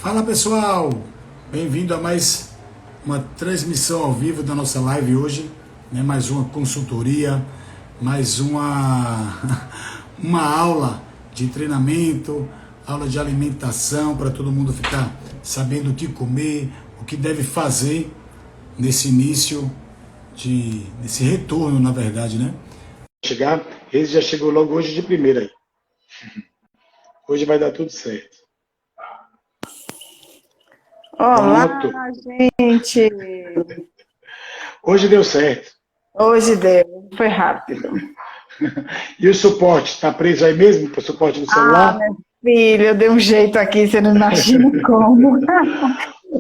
Fala pessoal, bem-vindo a mais uma transmissão ao vivo da nossa live hoje, né? Mais uma consultoria, mais uma aula de treinamento, aula de alimentação para todo mundo ficar sabendo o que comer, o que deve fazer nesse início, nesse retorno, na verdade, né? Chegar, ele já chegou logo hoje de primeira aí. Hoje vai dar tudo certo. Olá, Pronto. gente! Hoje deu certo. Hoje deu, foi rápido. E o suporte, está preso aí mesmo para o suporte do celular? Meu filho, eu dei um jeito aqui, você não imagina como.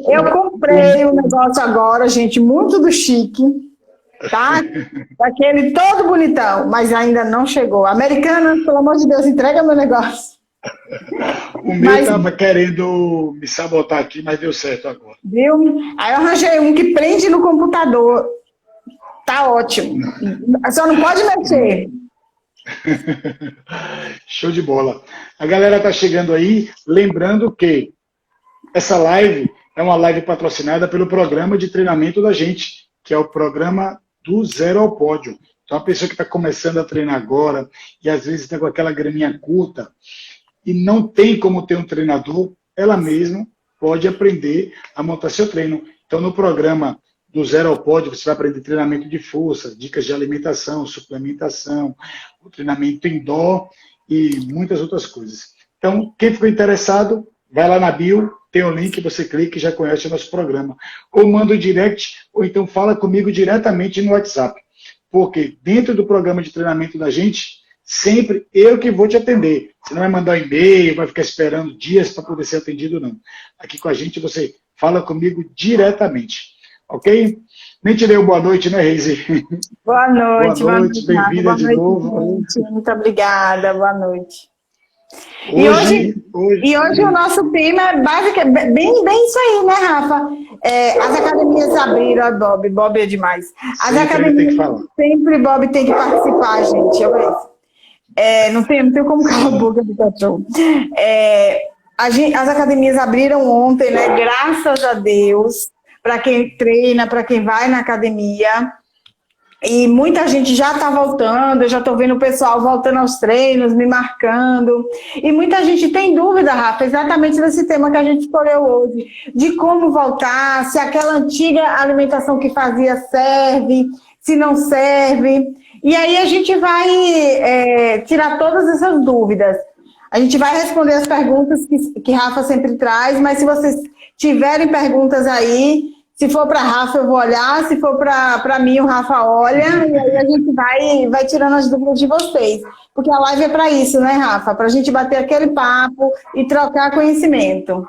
Eu comprei um negócio agora, gente, muito do chique, tá? Daquele todo bonitão, mas ainda não chegou. Americana, pelo amor de Deus, entrega meu negócio. O meu estava querendo me sabotar aqui, mas deu certo agora. Viu? Aí eu arranjei um que prende no computador. Tá ótimo. Só não pode mexer. Show de bola. A galera tá chegando aí, lembrando que essa live é uma live patrocinada pelo programa de treinamento da gente, que é o programa do Zero ao Pódio. Então, a pessoa que está começando a treinar agora e às vezes está com aquela graninha curta e não tem como ter um treinador, ela mesma pode aprender a montar seu treino. Então, no programa do Zero ao Pódio, você vai aprender treinamento de força, dicas de alimentação, suplementação, o treinamento indoor e muitas outras coisas. Então, quem ficou interessado, vai lá na bio, tem o link, você clica e já conhece o nosso programa. Ou manda um direct, ou então fala comigo diretamente no WhatsApp. Porque dentro do programa de treinamento da gente, sempre eu que vou te atender. Você não vai mandar um e-mail, vai ficar esperando dias para poder ser atendido, não. Aqui com a gente você fala comigo diretamente. Ok? Nem te dei boa noite, né, Reise? Boa noite, boa noite, bem-vinda de novo. Gente. Muito obrigada, boa noite. Hoje o nosso tema é basicamente bem isso aí, né, Rafa? As academias abriram, Bob é demais. As academias, sempre Bob tem que participar, gente. Não tem como calar a boca do cachorro. As academias abriram ontem, né? Graças a Deus, para quem treina, para quem vai na academia. E muita gente já está voltando, eu já estou vendo o pessoal voltando aos treinos, me marcando. E muita gente tem dúvida, Rafa, exatamente desse tema que a gente escolheu hoje, de como voltar, se aquela antiga alimentação que fazia serve, se não serve. E aí a gente vai tirar todas essas dúvidas. A gente vai responder as perguntas que Rafa sempre traz, mas se vocês tiverem perguntas aí, se for para Rafa, eu vou olhar. Se for para mim, o Rafa olha. E aí a gente vai tirando as dúvidas de vocês. Porque a live é para isso, né, Rafa? Para a gente bater aquele papo e trocar conhecimento.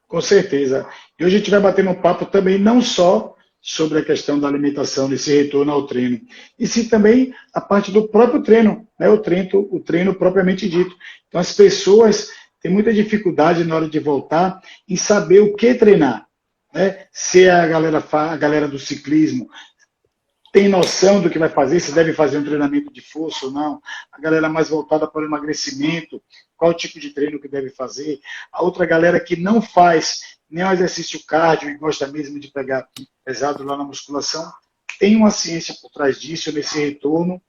Com certeza. E hoje a gente vai bater um papo também não só sobre a questão da alimentação, desse retorno ao treino, e sim também a parte do próprio treino, né? O treino propriamente dito. Então as pessoas têm muita dificuldade na hora de voltar em saber o que treinar. Né? Se a galera do ciclismo tem noção do que vai fazer, se deve fazer um treinamento de força ou não, a galera mais voltada para o emagrecimento, qual tipo de treino que deve fazer, a outra galera que não faz nenhum exercício cardio e gosta mesmo de pegar pesado lá na musculação, tem uma ciência por trás disso, nesse retorno,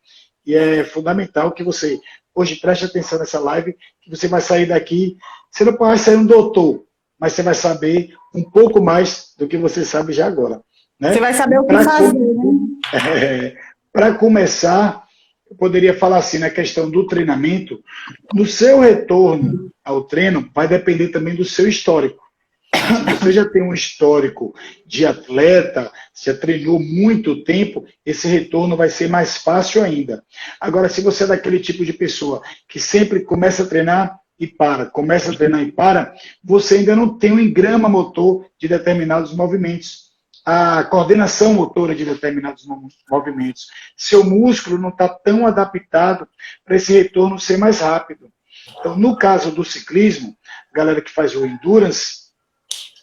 e é fundamental que você, hoje, preste atenção nessa live, que você vai sair daqui, você não pode sair um doutor, mas você vai saber um pouco mais do que você sabe já agora. Né? Você vai saber o que fazer, né? Para começar, eu poderia falar assim, na questão do treinamento, no seu retorno ao treino, vai depender também do seu histórico. Se você já tem um histórico de atleta, já treinou muito tempo, esse retorno vai ser mais fácil ainda. Agora, se você é daquele tipo de pessoa que sempre começa a treinar e para, começa a treinar e para, você ainda não tem um engrama motor de determinados movimentos, a coordenação motora de determinados movimentos. Seu músculo não está tão adaptado para esse retorno ser mais rápido. Então, no caso do ciclismo, a galera que faz o endurance,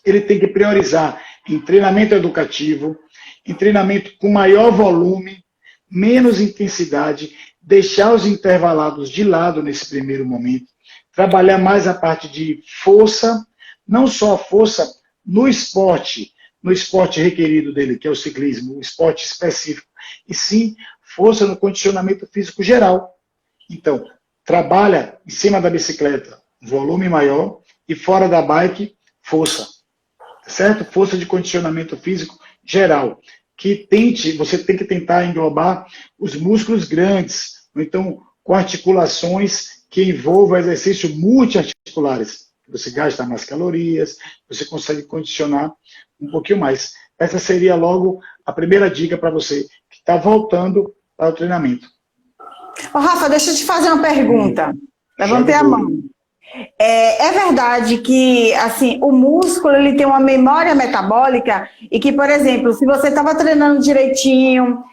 ele tem que priorizar em treinamento educativo, em treinamento com maior volume, menos intensidade, deixar os intervalados de lado nesse primeiro momento, trabalhar mais a parte de força, não só a força no esporte requerido dele, que é o ciclismo, o esporte específico, e sim força no condicionamento físico geral. Então, trabalha em cima da bicicleta, volume maior, e fora da bike, força. Certo? Força de condicionamento físico geral. Você tem que tentar englobar os músculos grandes, ou então com articulações que envolvam exercícios multiarticulares. Você gasta mais calorias, você consegue condicionar um pouquinho mais. Essa seria logo a primeira dica para você que está voltando para o treinamento. Ô, Rafa, deixa eu te fazer uma pergunta. Levantei a mão. É verdade que assim, o músculo ele tem uma memória metabólica e que, por exemplo, se você estava treinando direitinho,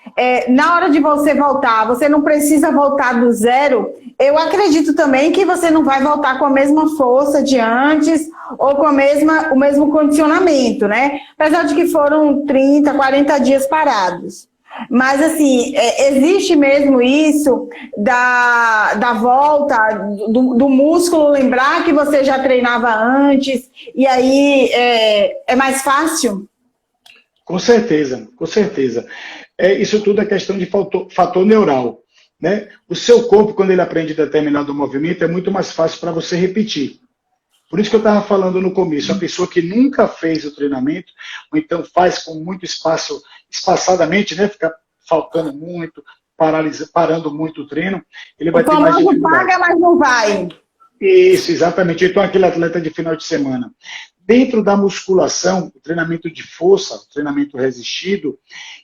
na hora de você voltar, você não precisa voltar do zero. Eu acredito também que você não vai voltar com a mesma força de antes ou com o mesmo condicionamento, né? Apesar de que foram 30, 40 dias parados. Mas, assim, existe mesmo isso da volta, do músculo lembrar que você já treinava antes, e aí é mais fácil? Com certeza, com certeza. Isso tudo é questão de fator neural, né? O seu corpo, quando ele aprende determinado movimento, é muito mais fácil para você repetir. Por isso que eu estava falando no começo, a pessoa que nunca fez o treinamento, ou então faz com muito espaçadamente, né, fica faltando muito, parando muito o treino, ele vai ter mais dificuldade. Paga, mas não vai. Isso, exatamente. Então, aquele atleta de final de semana. Dentro da musculação, o treinamento de força, o treinamento resistido,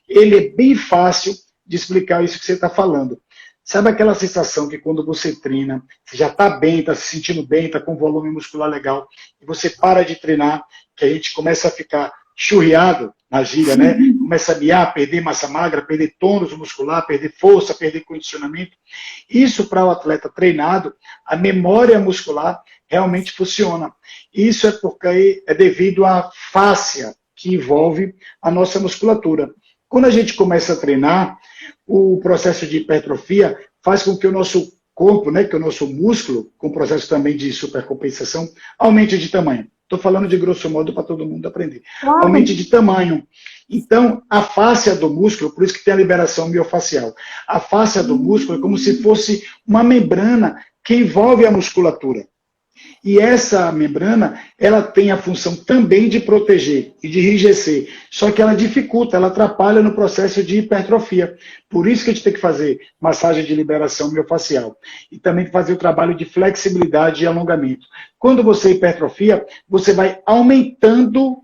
ele é bem fácil de explicar isso que você está falando. Sabe aquela sensação que quando você treina, você já está bem, está se sentindo bem, está com um volume muscular legal, e você para de treinar, que a gente começa a ficar churriado na gíria, né? Começa a miar, perder massa magra, perder tônus muscular, perder força, perder condicionamento. Isso para o atleta treinado, a memória muscular realmente funciona. Isso é porque é devido à fáscia que envolve a nossa musculatura. Quando a gente começa a treinar, o processo de hipertrofia faz com que o nosso corpo, né, que o nosso músculo, com o processo também de supercompensação, aumente de tamanho. Estou falando de grosso modo para todo mundo aprender. Aumente de tamanho. Então, a fáscia do músculo, por isso que tem a liberação miofacial, a fáscia do músculo é como se fosse uma membrana que envolve a musculatura. E essa membrana, ela tem a função também de proteger e de enrijecer, só que ela dificulta, ela atrapalha no processo de hipertrofia. Por isso que a gente tem que fazer massagem de liberação miofacial. E também fazer o trabalho de flexibilidade e alongamento. Quando você hipertrofia, você vai aumentando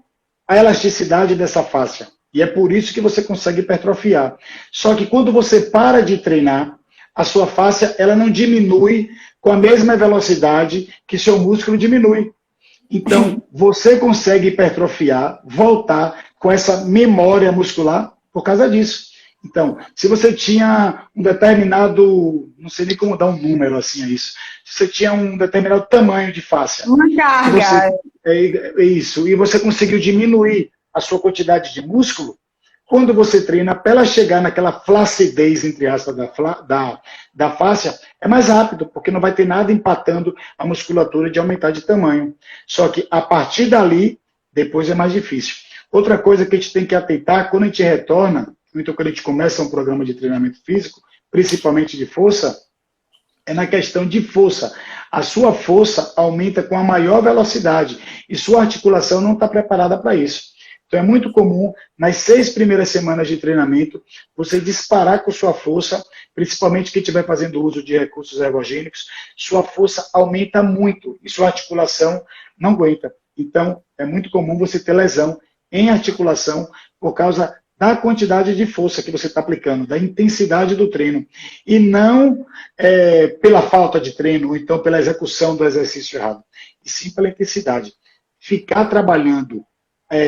a elasticidade dessa fáscia. E é por isso que você consegue hipertrofiar. Só que quando você para de treinar, a sua fáscia ela não diminui com a mesma velocidade que seu músculo diminui. Então, você consegue hipertrofiar, voltar com essa memória muscular por causa disso. Então, se você tinha um determinado, não sei nem como dar um número assim a isso, se você tinha um determinado tamanho de fáscia. Uma carga. Isso, e você conseguiu diminuir a sua quantidade de músculo, quando você treina, para ela chegar naquela flacidez, entre aspas, da fáscia, é mais rápido, porque não vai ter nada empatando a musculatura de aumentar de tamanho. Só que a partir dali, depois é mais difícil. Outra coisa que a gente tem que atentar, quando a gente retorna, então quando a gente começa um programa de treinamento físico, principalmente de força, é na questão de força. A sua força aumenta com a maior velocidade e sua articulação não está preparada para isso. Então é muito comum, nas 6 primeiras semanas de treinamento, você disparar com sua força, principalmente quem estiver fazendo uso de recursos ergogênicos, sua força aumenta muito e sua articulação não aguenta. Então é muito comum você ter lesão em articulação por causa da quantidade de força que você está aplicando, da intensidade do treino. E não pela falta de treino, ou então pela execução do exercício errado, e sim pela intensidade. Ficar trabalhando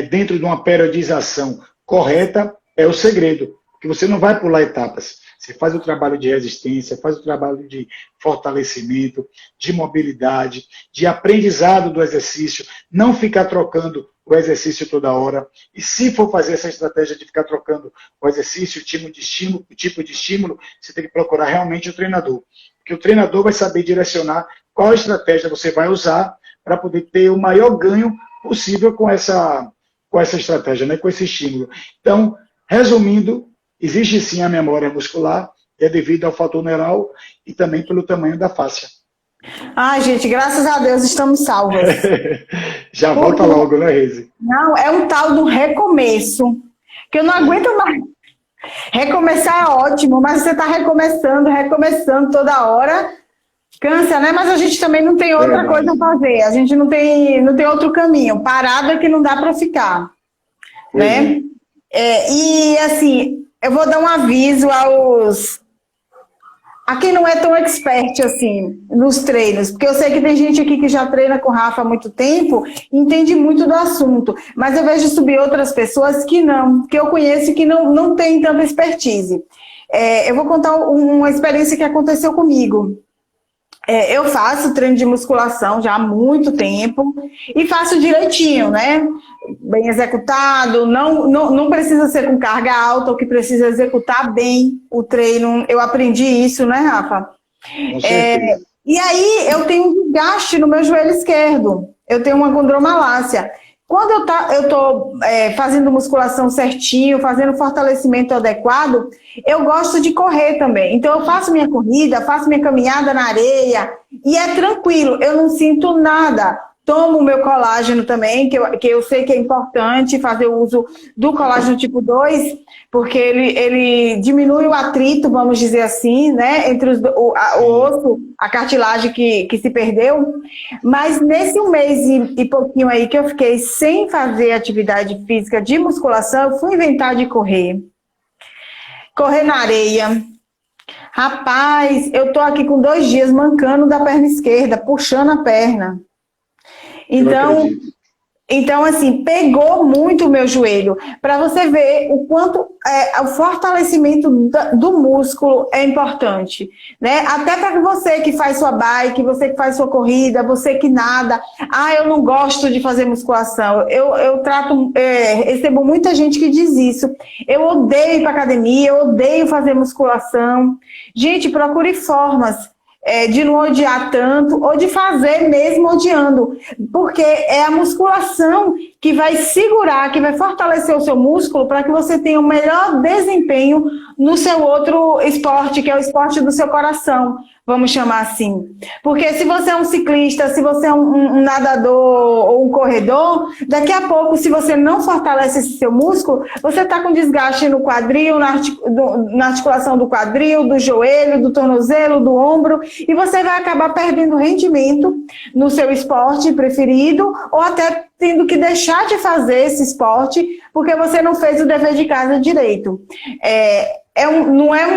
dentro de uma periodização correta é o segredo, porque você não vai pular etapas. Você faz o trabalho de resistência, faz o trabalho de fortalecimento, de mobilidade, de aprendizado do exercício, não ficar trocando o exercício toda hora. E se for fazer essa estratégia de ficar trocando o exercício, o tipo de estímulo, você tem que procurar realmente o treinador. Porque o treinador vai saber direcionar qual estratégia você vai usar para poder ter o maior ganho possível com essa estratégia, né? Com esse estímulo. Então, resumindo, existe sim a memória muscular, é devido ao fator neural e também pelo tamanho da fáscia. Ai, gente, graças a Deus estamos salvas. Já volta logo, né, Reise? Não, é um tal do recomeço, que eu não aguento mais. Recomeçar é ótimo, mas você está recomeçando toda hora, cansa, né? Mas a gente também não tem outra coisa a fazer, a gente não tem outro caminho. Parado é que não dá para ficar, né? E assim, eu vou dar um aviso a quem não é tão expert assim nos treinos, porque eu sei que tem gente aqui que já treina com o Rafa há muito tempo e entende muito do assunto, mas eu vejo subir outras pessoas que não, que eu conheço e que não tem tanta expertise. Eu vou contar uma experiência que aconteceu comigo. Eu faço treino de musculação já há muito tempo e faço direitinho, né? Bem executado, não precisa ser com carga alta, o que precisa executar bem o treino. Eu aprendi isso, né, Rafa? Com certeza. E aí eu tenho um desgaste no meu joelho esquerdo, eu tenho uma condromalácia. Quando eu estou fazendo musculação certinho, fazendo fortalecimento adequado, eu gosto de correr também. Então eu faço minha corrida, faço minha caminhada na areia e é tranquilo, eu não sinto nada. Tomo o meu colágeno também, que eu sei que é importante fazer o uso do colágeno tipo 2, porque ele diminui o atrito, vamos dizer assim, né, entre o osso, a cartilagem que se perdeu. Mas nesse um mês e pouquinho aí que eu fiquei sem fazer atividade física de musculação, eu fui inventar de correr. Correr na areia. Rapaz, eu tô aqui com 2 dias mancando da perna esquerda, puxando a perna. Então, assim, pegou muito o meu joelho. Para você ver o quanto o fortalecimento do músculo é importante, né? Até para você que faz sua bike, você que faz sua corrida, você que nada. Eu não gosto de fazer musculação. Eu recebo muita gente que diz isso. Eu odeio ir para academia, eu odeio fazer musculação. Gente, procure formas de não odiar tanto, ou de fazer mesmo odiando, porque é a musculação que vai segurar, que vai fortalecer o seu músculo para que você tenha o melhor desempenho no seu outro esporte, que é o esporte do seu coração, vamos chamar assim. Porque se você é um ciclista, se você é um nadador ou um corredor, daqui a pouco, se você não fortalece esse seu músculo, você está com desgaste no quadril, na articulação do quadril, do joelho, do tornozelo, do ombro, e você vai acabar perdendo rendimento no seu esporte preferido, ou até tendo que deixar de fazer esse esporte porque você não fez o dever de casa direito. Não é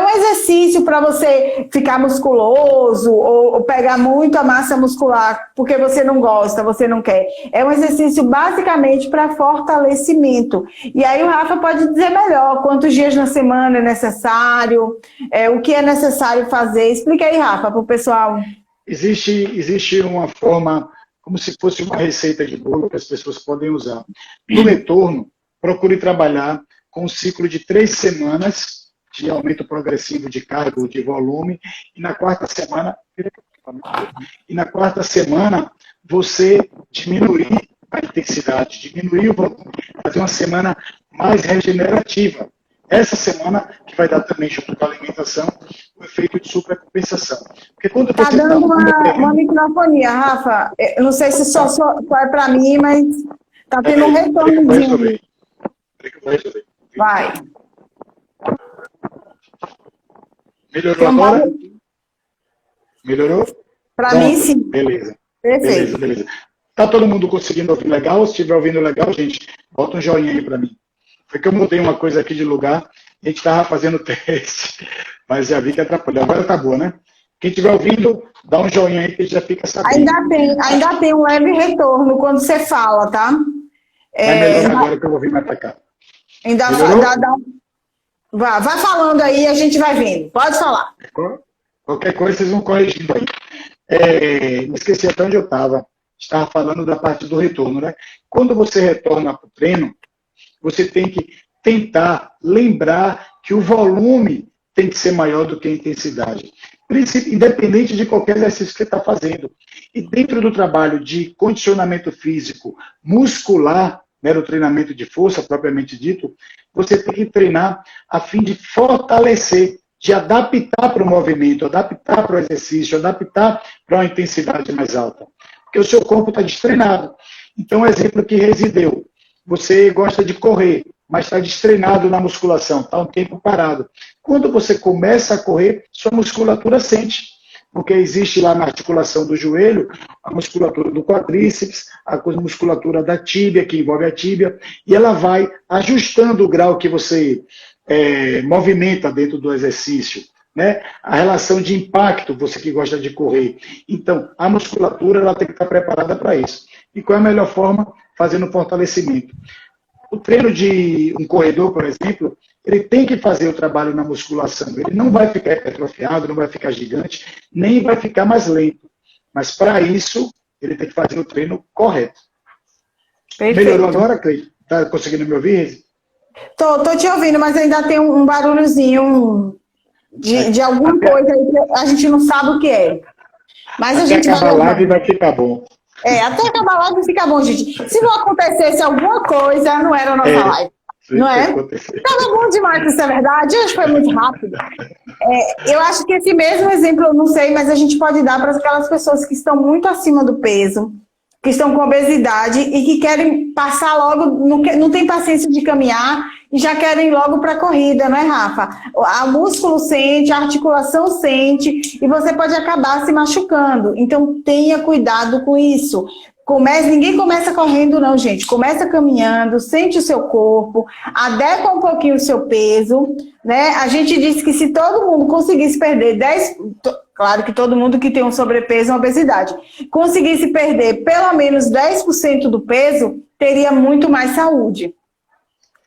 um exercício para você ficar musculoso ou pegar muito a massa muscular porque você não gosta, você não quer. É um exercício basicamente para fortalecimento. E aí o Rafa pode dizer melhor quantos dias na semana é necessário, o que é necessário fazer. Explica aí, Rafa, para o pessoal. Existe uma forma, como se fosse uma receita de bolo que as pessoas podem usar. No retorno, procure trabalhar com um ciclo de 3 semanas de aumento progressivo de carga ou de volume, e na quarta semana você diminuir a intensidade, diminuir o volume, fazer uma semana mais regenerativa. Essa semana que vai dar também, junto com a alimentação, o efeito de supercompensação. Porque quando você dando uma microfonia, Rafa. Eu não sei se só é para mim, mas tá tendo um retornozinho. Vai. Melhorou agora? Melhorou? Para mim, sim. Beleza. Perfeito. Beleza. Tá todo mundo conseguindo ouvir legal? Se estiver ouvindo legal, gente, bota um joinha aí para mim. Foi que eu mudei uma coisa aqui de lugar, a gente estava fazendo teste, mas já vi que atrapalhou. Agora tá boa, né? Quem estiver ouvindo, dá um joinha aí que já fica sabendo. Ainda tem um leve retorno quando você fala, tá? Melhor agora que eu vou vir mais para cá. Vai falando aí, a gente vai vendo. Pode falar. Qualquer coisa vocês vão corrigindo aí. Me esqueci até onde eu estava. Estava falando da parte do retorno, né? Quando você retorna para o treino, você tem que tentar lembrar que o volume tem que ser maior do que a intensidade. independente de qualquer exercício que você está fazendo. E dentro do trabalho de condicionamento físico muscular, né, do treinamento de força, propriamente dito, você tem que treinar a fim de fortalecer, de adaptar para o movimento, adaptar para o exercício, adaptar para uma intensidade mais alta. Porque o seu corpo está destreinado. Então, exemplo que resideu. Você gosta de correr, mas está destreinado na musculação, está um tempo parado. Quando você começa a correr, sua musculatura sente, porque existe lá na articulação do joelho a musculatura do quadríceps, a musculatura da tíbia, que envolve a tíbia, e ela vai ajustando o grau que você movimenta dentro do exercício, né? A relação de impacto, você que gosta de correr. Então, a musculatura ela tem que estar preparada para isso. E qual é a melhor forma? Fazendo fortalecimento. O treino de um corredor, por exemplo, ele tem que fazer o trabalho na musculação. Ele não vai ficar hipertrofiado, não vai ficar gigante, nem vai ficar mais lento. Mas, para isso, ele tem que fazer o treino correto. Perfeito. Melhorou agora, Cleiton? Está conseguindo me ouvir? Tô te ouvindo, mas ainda tem um barulhozinho de alguma coisa aí que a gente não sabe o que é. Mas até a gente acabar a live vai ficar bom. Até acabar a live fica bom, gente. Se não acontecesse alguma coisa, não era a nossa live. Não é? Estava bom demais, isso é verdade. Acho que foi muito rápido. Eu acho que esse mesmo exemplo, eu não sei, mas a gente pode dar para aquelas pessoas que estão muito acima do peso, que estão com obesidade e que querem passar logo, não tem paciência de caminhar e já querem ir logo para a corrida, não é, Rafa? A músculo sente, a articulação sente e você pode acabar se machucando. Então, tenha cuidado com isso. Ninguém começa correndo não, gente. Começa caminhando, sente o seu corpo, adequa um pouquinho o seu peso, né? A gente disse que se todo mundo conseguisse perder 10... Claro que todo mundo que tem um sobrepeso e uma obesidade conseguisse perder pelo menos 10% do peso, teria muito mais saúde.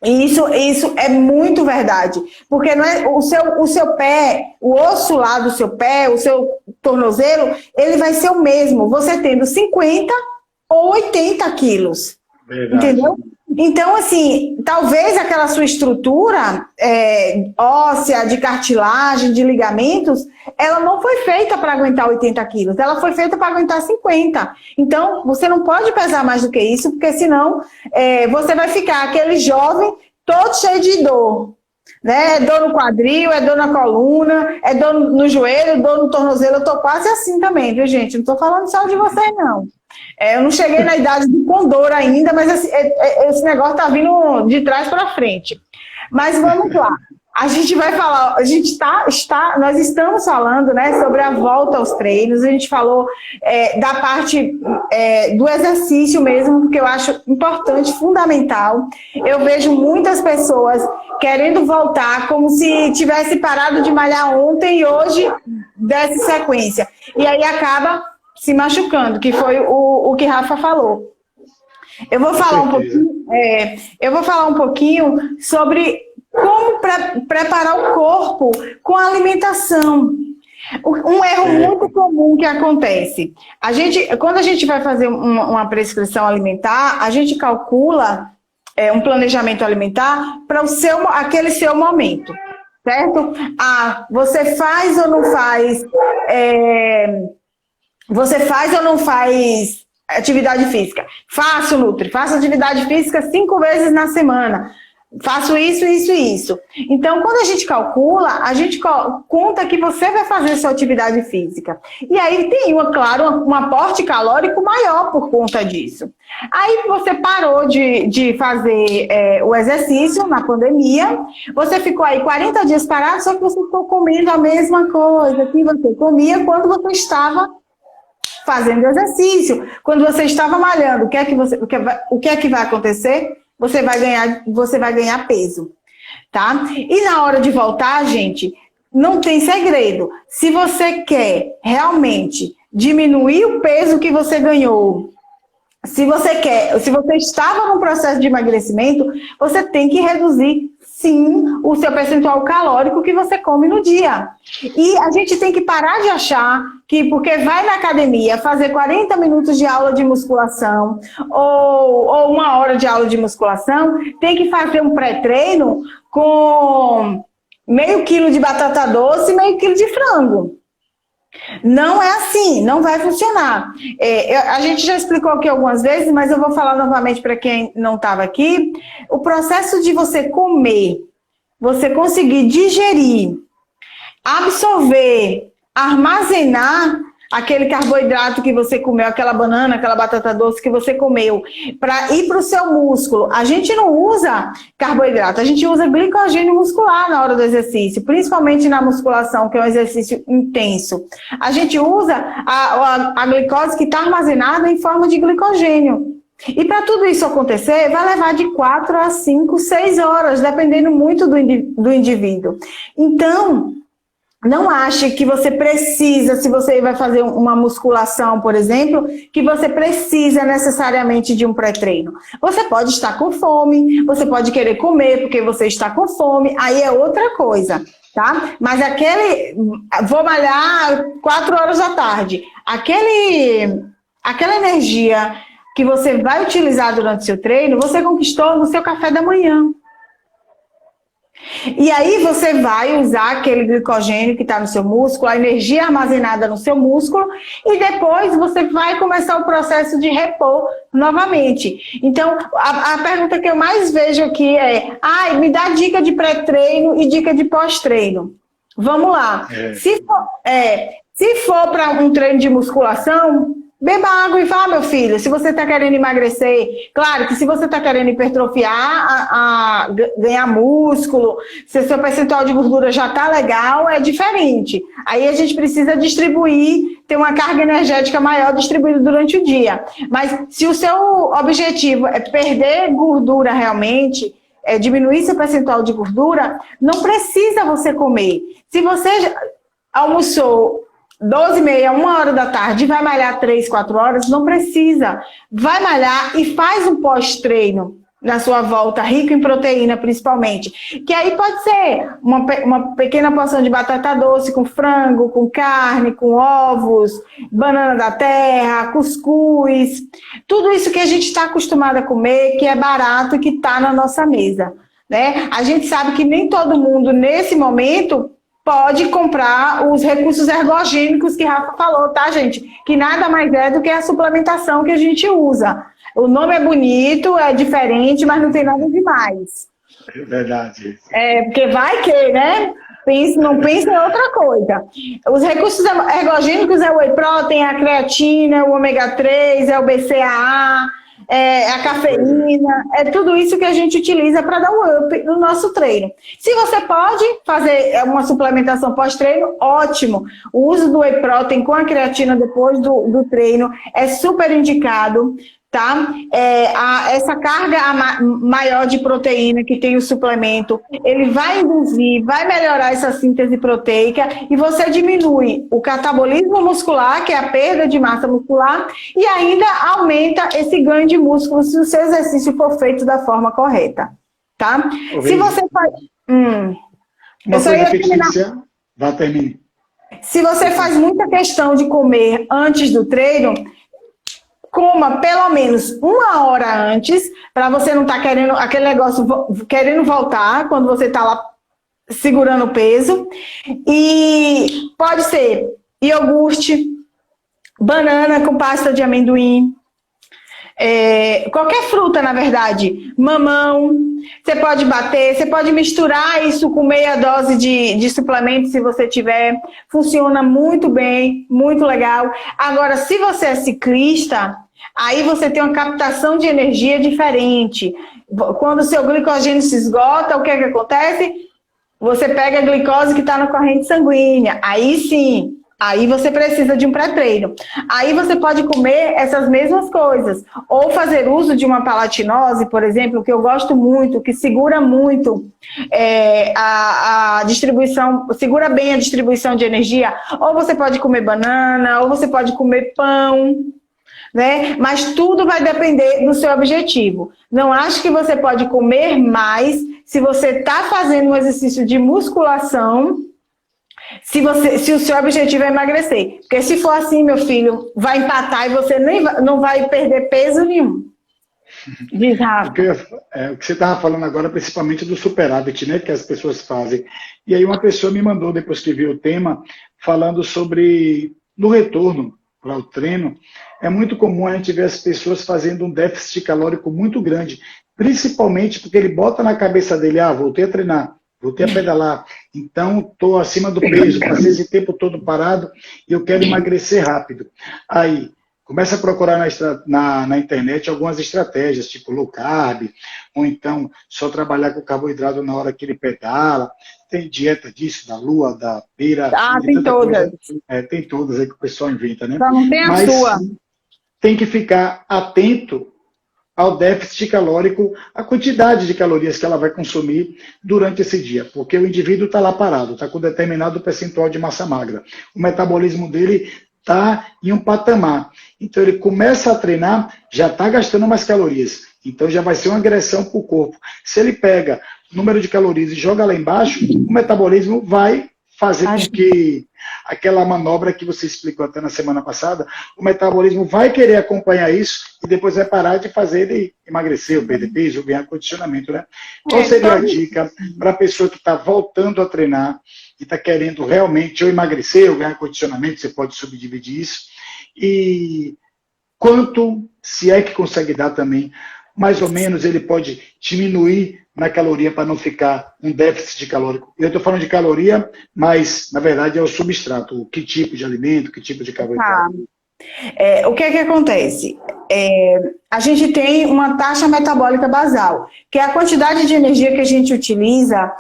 E isso é muito verdade. Porque não é, o seu pé, o osso lá do seu pé, o seu tornozelo, ele vai ser o mesmo. Você tendo 50 ou 80 quilos. Verdade. Entendeu? Então, assim, talvez aquela sua estrutura óssea, de cartilagem, de ligamentos, ela não foi feita para aguentar 80 quilos, ela foi feita para aguentar 50. Então, você não pode pesar mais do que isso, porque senão você vai ficar aquele jovem todo cheio de dor. Né? É dor no quadril, é dor na coluna, é dor no joelho, dor no tornozelo. Eu tô quase assim também, viu, gente? Não tô falando só de vocês, não. Eu não cheguei na idade do condor ainda, mas esse negócio tá vindo de trás para frente. Mas vamos lá. A gente vai falar, nós estamos falando, né, sobre a volta aos treinos. A gente falou da parte do exercício mesmo, que eu acho importante, fundamental. Eu vejo muitas pessoas querendo voltar como se tivesse parado de malhar ontem e hoje desse sequência. E aí acaba se machucando, que foi o que Rafa falou. Eu vou falar um pouquinho sobre como preparar o corpo com a alimentação. Um erro muito comum que acontece. Quando a gente vai fazer uma prescrição alimentar, a gente calcula um planejamento alimentar para aquele seu momento, certo? Você faz ou não faz... Você faz ou não faz atividade física? Faço, Nutri. Faço atividade física 5 vezes na semana. Faço isso, isso e isso. Então, quando a gente calcula, a gente conta que você vai fazer sua atividade física. E aí tem, claro, um aporte calórico maior por conta disso. Aí você parou de fazer o exercício na pandemia, você ficou aí 40 dias parado, só que você ficou comendo a mesma coisa que você comia quando você estava fazendo exercício. Quando você estava malhando, o que é que vai acontecer? Você vai ganhar peso, tá? E na hora de voltar, gente, não tem segredo. Se você quer realmente diminuir o peso que você ganhou, se você estava num processo de emagrecimento, você tem que reduzir, sim, o seu percentual calórico que você come no dia. E a gente tem que parar de achar que porque vai na academia fazer 40 minutos de aula de musculação ou 1 hora de aula de musculação, tem que fazer um pré-treino com meio quilo de batata doce e meio quilo de frango. Não é assim, não vai funcionar. A gente já explicou aqui algumas vezes, mas eu vou falar novamente para quem não estava aqui. O processo de você comer, você conseguir digerir, absorver, armazenar aquele carboidrato que você comeu, aquela banana, aquela batata doce que você comeu, para ir para o seu músculo. A gente não usa carboidrato, a gente usa glicogênio muscular na hora do exercício, principalmente na musculação, que é um exercício intenso. A gente usa a glicose que está armazenada em forma de glicogênio. E para tudo isso acontecer, vai levar de 4 a 5, 6 horas, dependendo muito do indivíduo. Então, não ache que você precisa, se você vai fazer uma musculação, por exemplo, que você precisa necessariamente de um pré-treino. Você pode estar com fome, você pode querer comer porque você está com fome, aí é outra coisa, tá? Mas vou malhar 4 horas da tarde, aquela energia que você vai utilizar durante o seu treino, você conquistou no seu café da manhã. E aí você vai usar aquele glicogênio que está no seu músculo, a energia armazenada no seu músculo, e depois você vai começar o processo de repor novamente. Então, a pergunta que eu mais vejo aqui é: me dá dica de pré-treino e dica de pós-treino. Vamos lá. Se for para um treino de musculação, beba água e vá, meu filho. Se você está querendo emagrecer, claro que se você está querendo hipertrofiar, ganhar músculo, se seu percentual de gordura já está legal, é diferente. Aí a gente precisa distribuir, ter uma carga energética maior distribuída durante o dia. Mas se o seu objetivo é perder gordura realmente, diminuir seu percentual de gordura, não precisa você comer. Se você almoçou 12h30, 1h da tarde, vai malhar 3, 4 horas, não precisa. Vai malhar e faz um pós-treino na sua volta, rico em proteína principalmente. Que aí pode ser uma pequena porção de batata doce com frango, com carne, com ovos, banana da terra, cuscuz. Tudo isso que a gente está acostumado a comer, que é barato e que está na nossa mesa, né? A gente sabe que nem todo mundo, nesse momento, pode comprar os recursos ergogênicos que Rafa falou, tá, gente? Que nada mais é do que a suplementação que a gente usa. O nome é bonito, é diferente, mas não tem nada demais. É verdade. Porque vai que, né? Não pense em outra coisa. Os recursos ergogênicos é o whey protein, a creatina, o ômega 3, é o BCAA, a cafeína, é tudo isso que a gente utiliza para dar um up no nosso treino. Se você pode fazer uma suplementação pós-treino, ótimo. O uso do whey protein com a creatina depois do treino é super indicado, tá? Essa carga maior de proteína que tem o suplemento, ele vai induzir, vai melhorar essa síntese proteica e você diminui o catabolismo muscular, que é a perda de massa muscular, e ainda aumenta esse ganho de músculo se o seu exercício for feito da forma correta, tá? Se você faz... Uma coisa fictícia, vá terminar. Se você faz muita questão de comer antes do treino, coma pelo menos 1 hora antes, para você não estar querendo aquele negócio, querendo voltar quando você está lá segurando o peso. E pode ser iogurte, banana com pasta de amendoim, qualquer fruta, na verdade, mamão. Você pode bater, você pode misturar isso com meia dose de suplemento, se você tiver. Funciona muito bem, muito legal. Agora, se você é ciclista, aí você tem uma captação de energia diferente. Quando o seu glicogênio se esgota, o que é que acontece? Você pega a glicose que está na corrente sanguínea. Aí sim, aí você precisa de um pré-treino. Aí você pode comer essas mesmas coisas. Ou fazer uso de uma palatinose, por exemplo, que eu gosto muito, que segura muito a distribuição, segura bem a distribuição de energia. Ou você pode comer banana, ou você pode comer pão, né? Mas tudo vai depender do seu objetivo. Não acho que você pode comer mais se você está fazendo um exercício de musculação, se o seu objetivo é emagrecer. Porque se for assim, meu filho, vai empatar e você não vai perder peso nenhum. Diz, Rafa. O que você estava falando agora, principalmente do superávit, né, que as pessoas fazem. E aí uma pessoa me mandou, depois que viu o tema, falando sobre no retorno para o treino, é muito comum a gente ver as pessoas fazendo um déficit calórico muito grande, principalmente porque ele bota na cabeça dele, voltei a treinar, voltei a pedalar, então estou acima do peso, passei esse tempo todo parado e eu quero emagrecer rápido. Aí, começa a procurar na internet algumas estratégias, tipo low carb, ou então só trabalhar com carboidrato na hora que ele pedala. Tem dieta disso, da lua, da beira. Tem todas. Tem todas aí que o pessoal inventa, né? Só não tem a sua. Tem que ficar atento ao déficit calórico, a quantidade de calorias que ela vai consumir durante esse dia, porque o indivíduo está lá parado, está com determinado percentual de massa magra. O metabolismo dele está em um patamar. Então ele começa a treinar, já está gastando mais calorias. Então já vai ser uma agressão para o corpo. Se ele pega o número de calorias e joga lá embaixo, o metabolismo vai fazer com que aquela manobra que você explicou até na semana passada, o metabolismo vai querer acompanhar isso e depois vai parar de fazer ele emagrecer, ou perder peso, ou ganhar condicionamento, né? Qual seria a dica para a pessoa que está voltando a treinar e está querendo realmente ou emagrecer ou ganhar condicionamento, você pode subdividir isso, e quanto, se é que consegue dar também, mais ou menos ele pode diminuir na caloria para não ficar um déficit calórico. Eu estou falando de caloria, mas na verdade é o substrato, que tipo de alimento, que tipo de carboidrato. O que é que acontece? A gente tem uma taxa metabólica basal, que é a quantidade de energia que a gente utiliza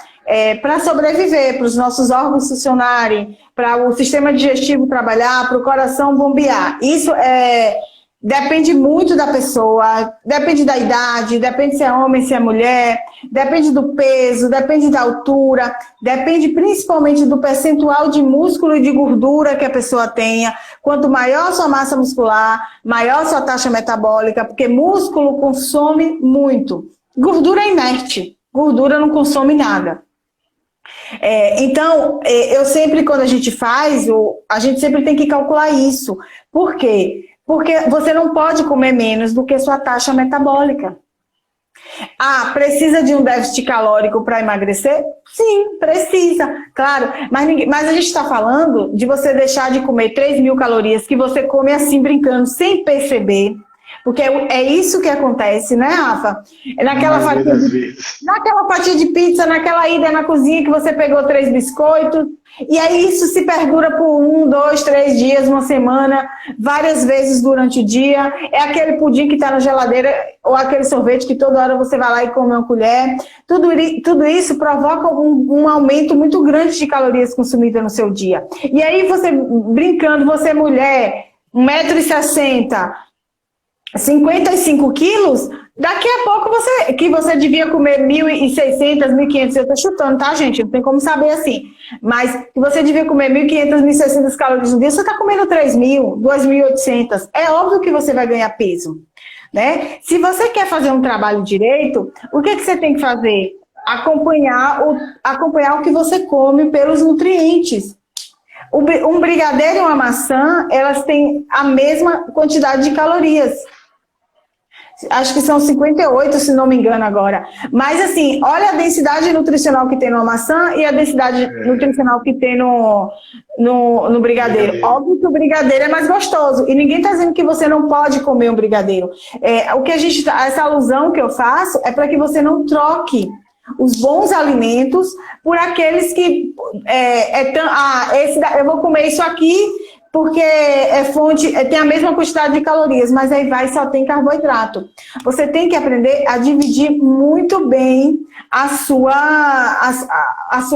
para sobreviver, para os nossos órgãos funcionarem, para o sistema digestivo trabalhar, para o coração bombear. Isso depende muito da pessoa, depende da idade, depende se é homem, se é mulher, depende do peso, depende da altura, depende principalmente do percentual de músculo e de gordura que a pessoa tenha. Quanto maior sua massa muscular, maior sua taxa metabólica, porque músculo consome muito. Gordura é inerte, gordura não consome nada. Então, eu sempre, quando a gente faz, a gente sempre tem que calcular isso. Por quê? Porque você não pode comer menos do que sua taxa metabólica. Precisa de um déficit calórico para emagrecer? Sim, precisa, claro. Mas a gente está falando de você deixar de comer 3.000 calorias que você come assim brincando, sem perceber. Porque é isso que acontece, né, Rafa? Naquela fatia de pizza, naquela ida na cozinha que você pegou 3 biscoitos, e aí isso se perdura por 1, 2, 3 dias, uma semana, várias vezes durante o dia. É aquele pudim que está na geladeira, ou aquele sorvete que toda hora você vai lá e come uma colher. Tudo isso provoca um aumento muito grande de calorias consumidas no seu dia. E aí você, brincando, você mulher, 1,60 m, 55 quilos, daqui a pouco você devia comer 1.600, 1.500, eu estou chutando, tá, gente? Não tem como saber assim. Mas que você devia comer 1.500, 1.600 calorias no dia, você está comendo 3.000, 2.800. É óbvio que você vai ganhar peso, né? Se você quer fazer um trabalho direito, o que você tem que fazer? Acompanhar o que você come pelos nutrientes. Um brigadeiro e uma maçã, elas têm a mesma quantidade de calorias. Acho que são 58, se não me engano agora. Mas assim, olha a densidade nutricional que tem numa maçã e a densidade nutricional que tem no brigadeiro. Óbvio que o brigadeiro é mais gostoso. E ninguém está dizendo que você não pode comer um brigadeiro. Essa alusão que eu faço é para que você não troque os bons alimentos por aqueles que eu vou comer isso aqui porque tem a mesma quantidade de calorias, mas aí só tem carboidrato. Você tem que aprender a dividir muito bem a sua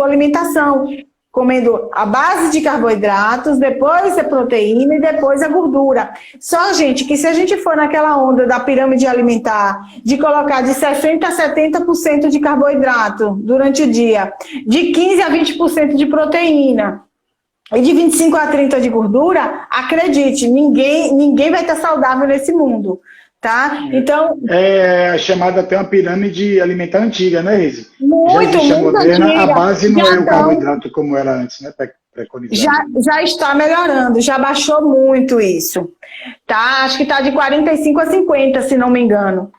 alimentação, comendo a base de carboidratos, depois a proteína e depois a gordura. Só, gente, que se a gente for naquela onda da pirâmide alimentar, de colocar de 60% a 70% de carboidrato durante o dia, de 15% a 20% de proteína, e de 25% a 30% de gordura, acredite, ninguém vai estar saudável nesse mundo, tá? Então... É chamada até uma pirâmide alimentar antiga, né, Rezi? Muito moderna, antiga. A base não é o carboidrato como era antes, né? Já está melhorando, já baixou muito isso, tá? Acho que está de 45 a 50, se não me engano.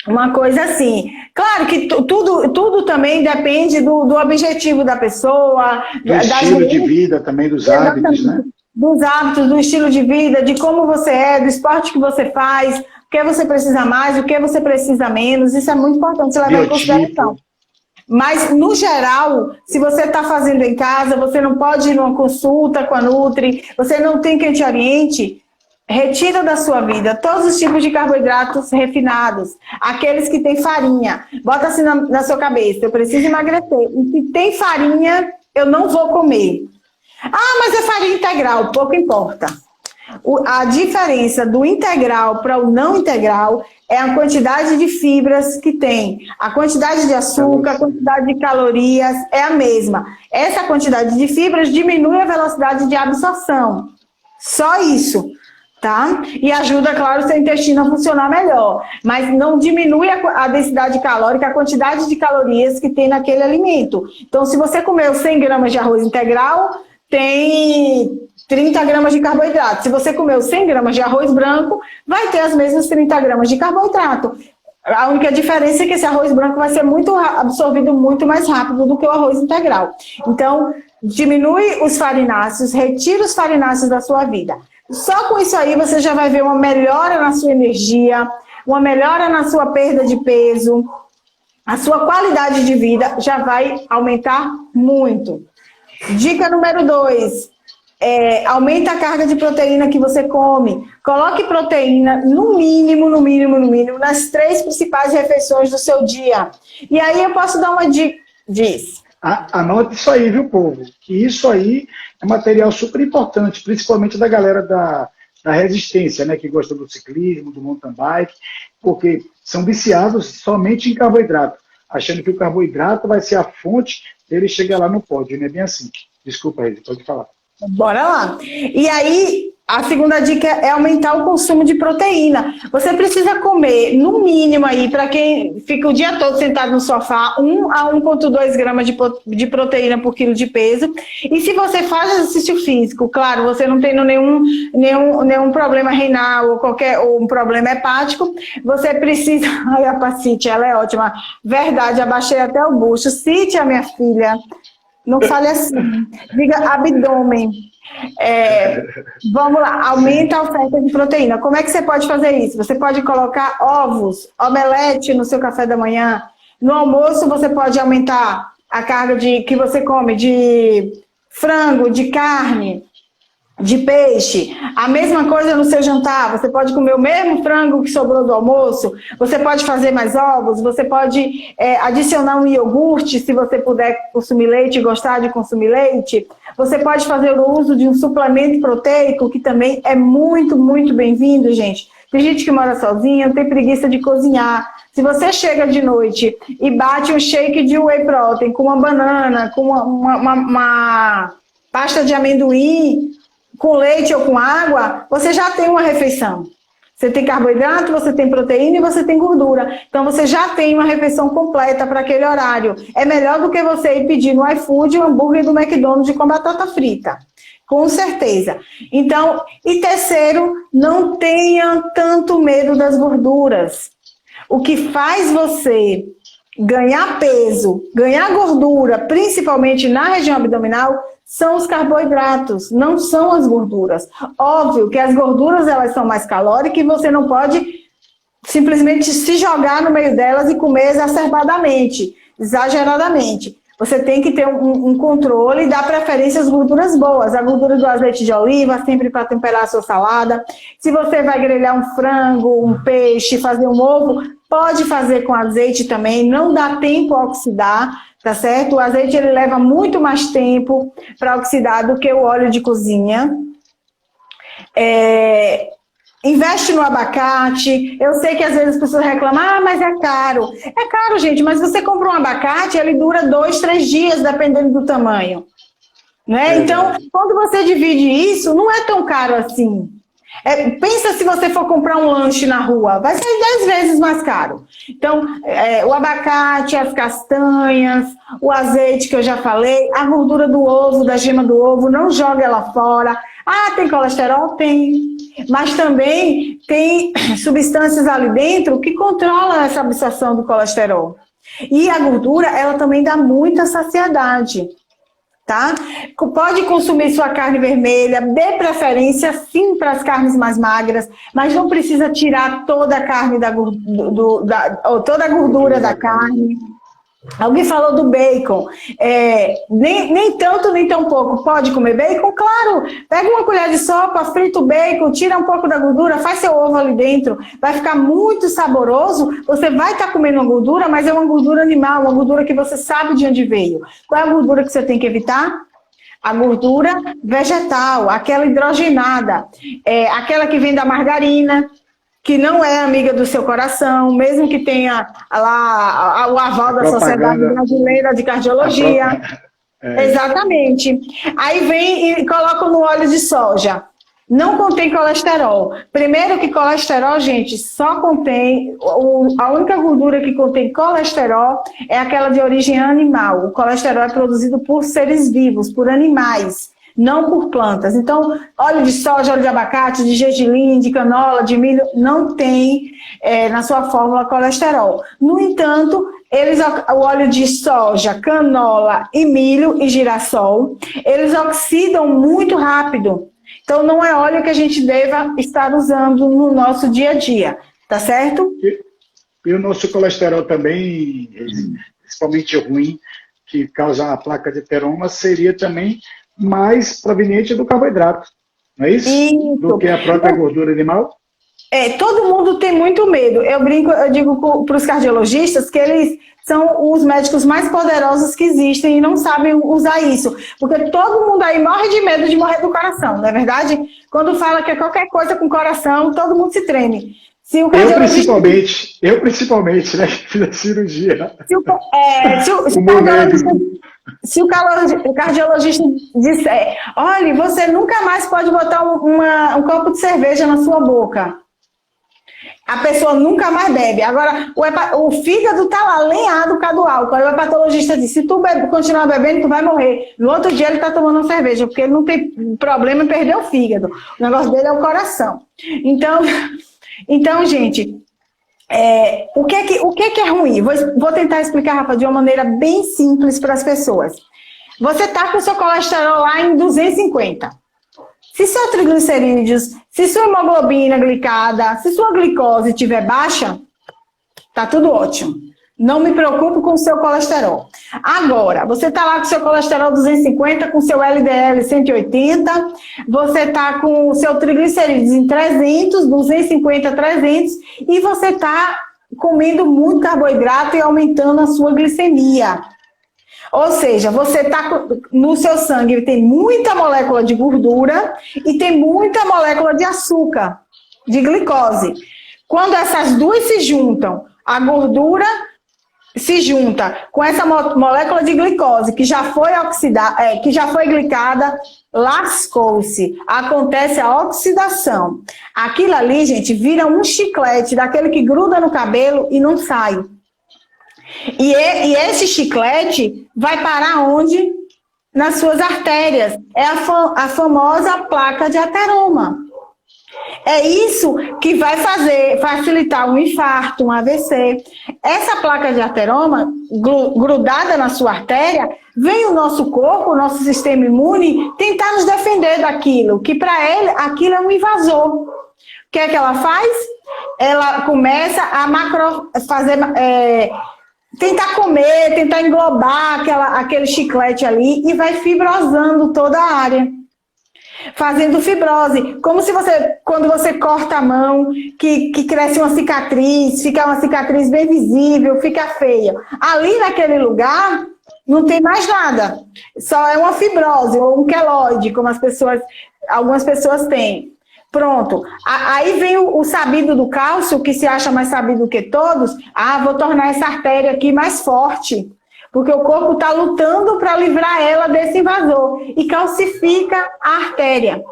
Uma coisa assim. Claro que tudo também depende do objetivo da pessoa. Do estilo de vida também, dos hábitos, né? Dos hábitos, do estilo de vida, de como você é, do esporte que você faz, o que você precisa mais, o que você precisa menos. Isso é muito importante você levar em consideração. Mas, no geral, se você está fazendo em casa, você não pode ir numa consulta com a Nutri, você não tem quem te oriente, retira da sua vida todos os tipos de carboidratos refinados, aqueles que têm farinha. Bota assim na sua cabeça, eu preciso emagrecer. E se tem farinha, eu não vou comer. Ah, mas é farinha integral, pouco importa. A diferença do integral para o não integral é a quantidade de fibras que tem. A quantidade de açúcar, a quantidade de calorias é a mesma. Essa quantidade de fibras diminui a velocidade de absorção. Só isso, tá? E ajuda, claro, o seu intestino a funcionar melhor. Mas não diminui a densidade calórica, a quantidade de calorias que tem naquele alimento. Então, se você comeu 100 gramas de arroz integral, tem 30 gramas de carboidrato. Se você comeu 100 gramas de arroz branco, vai ter as mesmas 30 gramas de carboidrato. A única diferença é que esse arroz branco vai ser absorvido muito mais rápido do que o arroz integral. Então, diminui os farináceos, retira os farináceos da sua vida. Só com isso aí você já vai ver uma melhora na sua energia, uma melhora na sua perda de peso, a sua qualidade de vida já vai aumentar muito. Dica número 2. Aumenta a carga de proteína que você come. Coloque proteína no mínimo, nas 3 principais refeições do seu dia. E aí eu posso dar uma dica. Diz. Anote isso aí, viu, povo? Que isso aí é material super importante, principalmente da galera da resistência, né? Que gosta do ciclismo, do mountain bike, porque são viciados somente em carboidrato, achando que o carboidrato vai ser a fonte dele chegar lá no pódio. Não é bem assim. Desculpa, Rede, pode falar. Bora lá. E aí, a segunda dica é aumentar o consumo de proteína. Você precisa comer, no mínimo aí, para quem fica o dia todo sentado no sofá, 1 a 1,2 gramas de proteína por quilo de peso. E se você faz exercício físico, claro, você não tem nenhum problema renal ou um problema hepático, você precisa... Ai, a Pacite, ela é ótima. Verdade, abaixei até o bucho. Cite, minha filha... Não fale assim, diga abdômen. Vamos lá, aumenta a oferta de proteína. Como é que você pode fazer isso? Você pode colocar ovos, omelete no seu café da manhã. No almoço você pode aumentar a carga que você come de frango, de carne, de peixe. A mesma coisa no seu jantar. Você pode comer o mesmo frango que sobrou do almoço. Você pode fazer mais ovos. Você pode adicionar um iogurte, se você puder consumir leite e gostar de consumir leite. Você pode fazer o uso de um suplemento proteico, que também é muito, muito bem-vindo, gente. Tem gente que mora sozinha, tem preguiça de cozinhar. Se você chega de noite e bate um shake de whey protein com uma banana, com uma pasta de amendoim, com leite ou com água, você já tem uma refeição. Você tem carboidrato, você tem proteína e você tem gordura. Então, você já tem uma refeição completa para aquele horário. É melhor do que você ir pedir no iFood um hambúrguer do McDonald's com batata frita. Com certeza. Então, e terceiro, não tenha tanto medo das gorduras. O que faz você ganhar peso, ganhar gordura, principalmente na região abdominal, são os carboidratos, não são as gorduras. Óbvio que as gorduras elas são mais calóricas e você não pode simplesmente se jogar no meio delas e comer exacerbadamente, exageradamente. Você tem que ter um controle e dar preferência às gorduras boas. A gordura do azeite de oliva, sempre para temperar a sua salada. Se você vai grelhar um frango, um peixe, fazer um ovo, pode fazer com azeite também, não dá tempo a oxidar, tá certo? O azeite ele leva muito mais tempo para oxidar do que o óleo de cozinha. Investe no abacate. Eu sei que às vezes as pessoas reclamam, mas é caro. É caro, gente, mas você compra um abacate, ele dura 2, 3 dias, dependendo do tamanho. Né? Então, quando você divide isso, não é tão caro assim. Pensa se você for comprar um lanche na rua, vai ser 10 vezes mais caro. Então, o abacate, as castanhas, o azeite que eu já falei, a gordura do ovo, da gema do ovo, não joga ela fora. Ah, tem colesterol? Tem. Mas também tem substâncias ali dentro que controlam essa absorção do colesterol. E a gordura, ela também dá muita saciedade. Tá? Pode consumir sua carne vermelha, dê preferência sim para as carnes mais magras, mas não precisa tirar toda a carne toda a gordura da carne. Alguém falou do bacon, nem tanto nem tão pouco. Pode comer bacon? Claro, pega uma colher de sopa, frita o bacon, tira um pouco da gordura, faz seu ovo ali dentro, vai ficar muito saboroso. Você vai estar comendo uma gordura, mas é uma gordura animal, uma gordura que você sabe de onde veio. Qual é a gordura que você tem que evitar? A gordura vegetal, aquela hidrogenada, aquela que vem da margarina, que não é amiga do seu coração, mesmo que tenha lá o aval da Sociedade Brasileira de Cardiologia. Exatamente. Aí vem e coloca no óleo de soja. Não contém colesterol. Primeiro que colesterol, gente, só contém... A única gordura que contém colesterol é aquela de origem animal. O colesterol é produzido por seres vivos, por animais, não por plantas. Então, óleo de soja, óleo de abacate, de gergelim, de canola, de milho, não tem na sua fórmula colesterol. No entanto, o óleo de soja, canola e milho e girassol, eles oxidam muito rápido. Então, não é óleo que a gente deva estar usando no nosso dia a dia, tá certo? E o nosso colesterol também, principalmente ruim, que causa a placa de ateroma, seria também mais proveniente do carboidrato, não é isso? Do que a própria gordura animal? Todo mundo tem muito medo. Eu digo para os cardiologistas que eles são os médicos mais poderosos que existem e não sabem usar isso. Porque todo mundo aí morre de medo de morrer do coração, não é verdade? Quando fala que é qualquer coisa com coração, todo mundo se treme. Se o cardiologista... eu principalmente, né? Que fiz a cirurgia. Se o cardiologista disser, olha, você nunca mais pode botar um copo de cerveja na sua boca. A pessoa nunca mais bebe. Agora, o fígado está lá, lenhado por causa do álcool. Aí o hepatologista diz, se tu continuar bebendo, tu vai morrer. No outro dia ele está tomando uma cerveja, porque ele não tem problema em perder o fígado. O negócio dele é o coração. Então gente, o que é ruim? Vou tentar explicar, Rafa, de uma maneira bem simples para as pessoas. Você está com o seu colesterol lá em 250. Se seu triglicerídeos, se sua hemoglobina glicada, se sua glicose estiver baixa, tá tudo ótimo. Não me preocupo com o seu colesterol. Agora, você está lá com o seu colesterol 250, com o seu LDL 180, você está com o seu triglicerídeos em 300, 250, 300, e você está comendo muito carboidrato e aumentando a sua glicemia. Ou seja, você está no seu sangue, tem muita molécula de gordura e tem muita molécula de açúcar, de glicose. Quando essas duas se juntam, a gordura se junta com essa molécula de glicose que já foi que já foi glicada, lascou-se. Acontece a oxidação. Aquilo ali, gente, vira um chiclete daquele que gruda no cabelo e não sai. E esse chiclete vai parar onde? Nas suas artérias. É a famosa placa de ateroma. É isso que vai facilitar um infarto, um AVC. Essa placa de ateroma, grudada na sua artéria, vem o nosso corpo, o nosso sistema imune, tentar nos defender daquilo, que para ele aquilo é um invasor. O que é que ela faz? Ela começa a tentar comer, tentar englobar aquele chiclete ali e vai fibrosando toda a área. Fazendo fibrose. Como se quando você corta a mão, que cresce uma cicatriz, fica uma cicatriz bem visível, fica feia. Ali naquele lugar, não tem mais nada. Só é uma fibrose ou um queloide, como algumas pessoas têm. Pronto. Aí vem o sabido do cálcio, que se acha mais sabido que todos. Vou tornar essa artéria aqui mais forte. Porque o corpo está lutando para livrar ela desse invasor. E calcifica a artéria.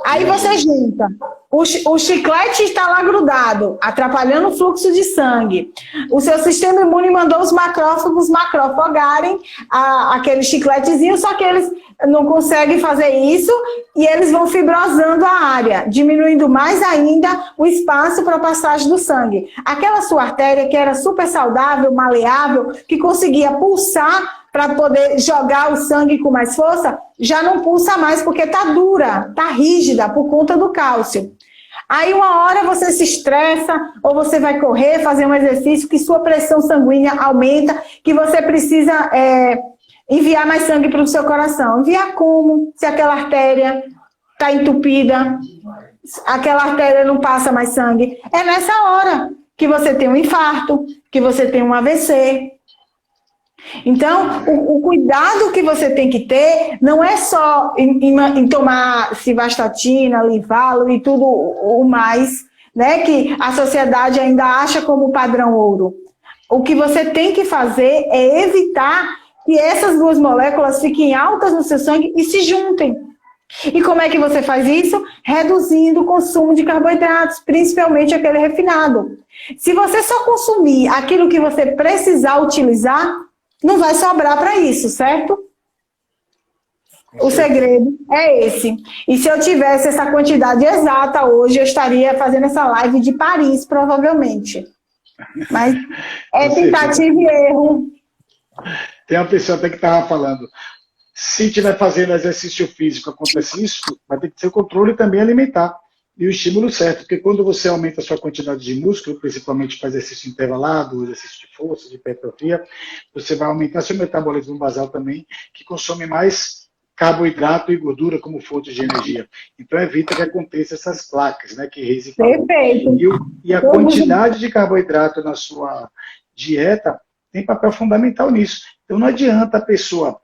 Aí você junta. O chiclete está lá grudado, atrapalhando o fluxo de sangue. O seu sistema imune mandou os macrófagos macrofagarem aquele chicletezinho, só que eles não conseguem fazer isso e eles vão fibrosando a área, diminuindo mais ainda o espaço para a passagem do sangue. Aquela sua artéria que era super saudável, maleável, que conseguia pulsar para poder jogar o sangue com mais força, já não pulsa mais porque está dura, está rígida por conta do cálcio. Aí uma hora você se estressa ou você vai correr, fazer um exercício que sua pressão sanguínea aumenta, que você precisa enviar mais sangue para o seu coração. Enviar como? Se aquela artéria está entupida, aquela artéria não passa mais sangue. É nessa hora que você tem um infarto, que você tem um AVC. Então, o cuidado que você tem que ter não é só em tomar civastatina, Livalo e tudo o mais, né, que a sociedade ainda acha como padrão ouro. O que você tem que fazer é evitar que essas duas moléculas fiquem altas no seu sangue e se juntem. E como é que você faz isso? Reduzindo o consumo de carboidratos, principalmente aquele refinado. Se você só consumir aquilo que você precisar utilizar, não vai sobrar para isso, certo? O segredo é esse. E se eu tivesse essa quantidade exata hoje, eu estaria fazendo essa live de Paris, provavelmente. Mas é tentativa e erro. Tem uma pessoa até que estava falando, se estiver fazendo exercício físico, acontece isso, vai ter que ser o controle também alimentar. E o estímulo certo, porque quando você aumenta a sua quantidade de músculo, principalmente para exercício intervalado, exercício de força, de hipertrofia, você vai aumentar seu metabolismo basal também, que consome mais carboidrato e gordura como fonte de energia. Então evita que aconteça essas placas, né, que Reise falou. Perfeito. E a quantidade de carboidrato na sua dieta tem papel fundamental nisso. Então não adianta a pessoa,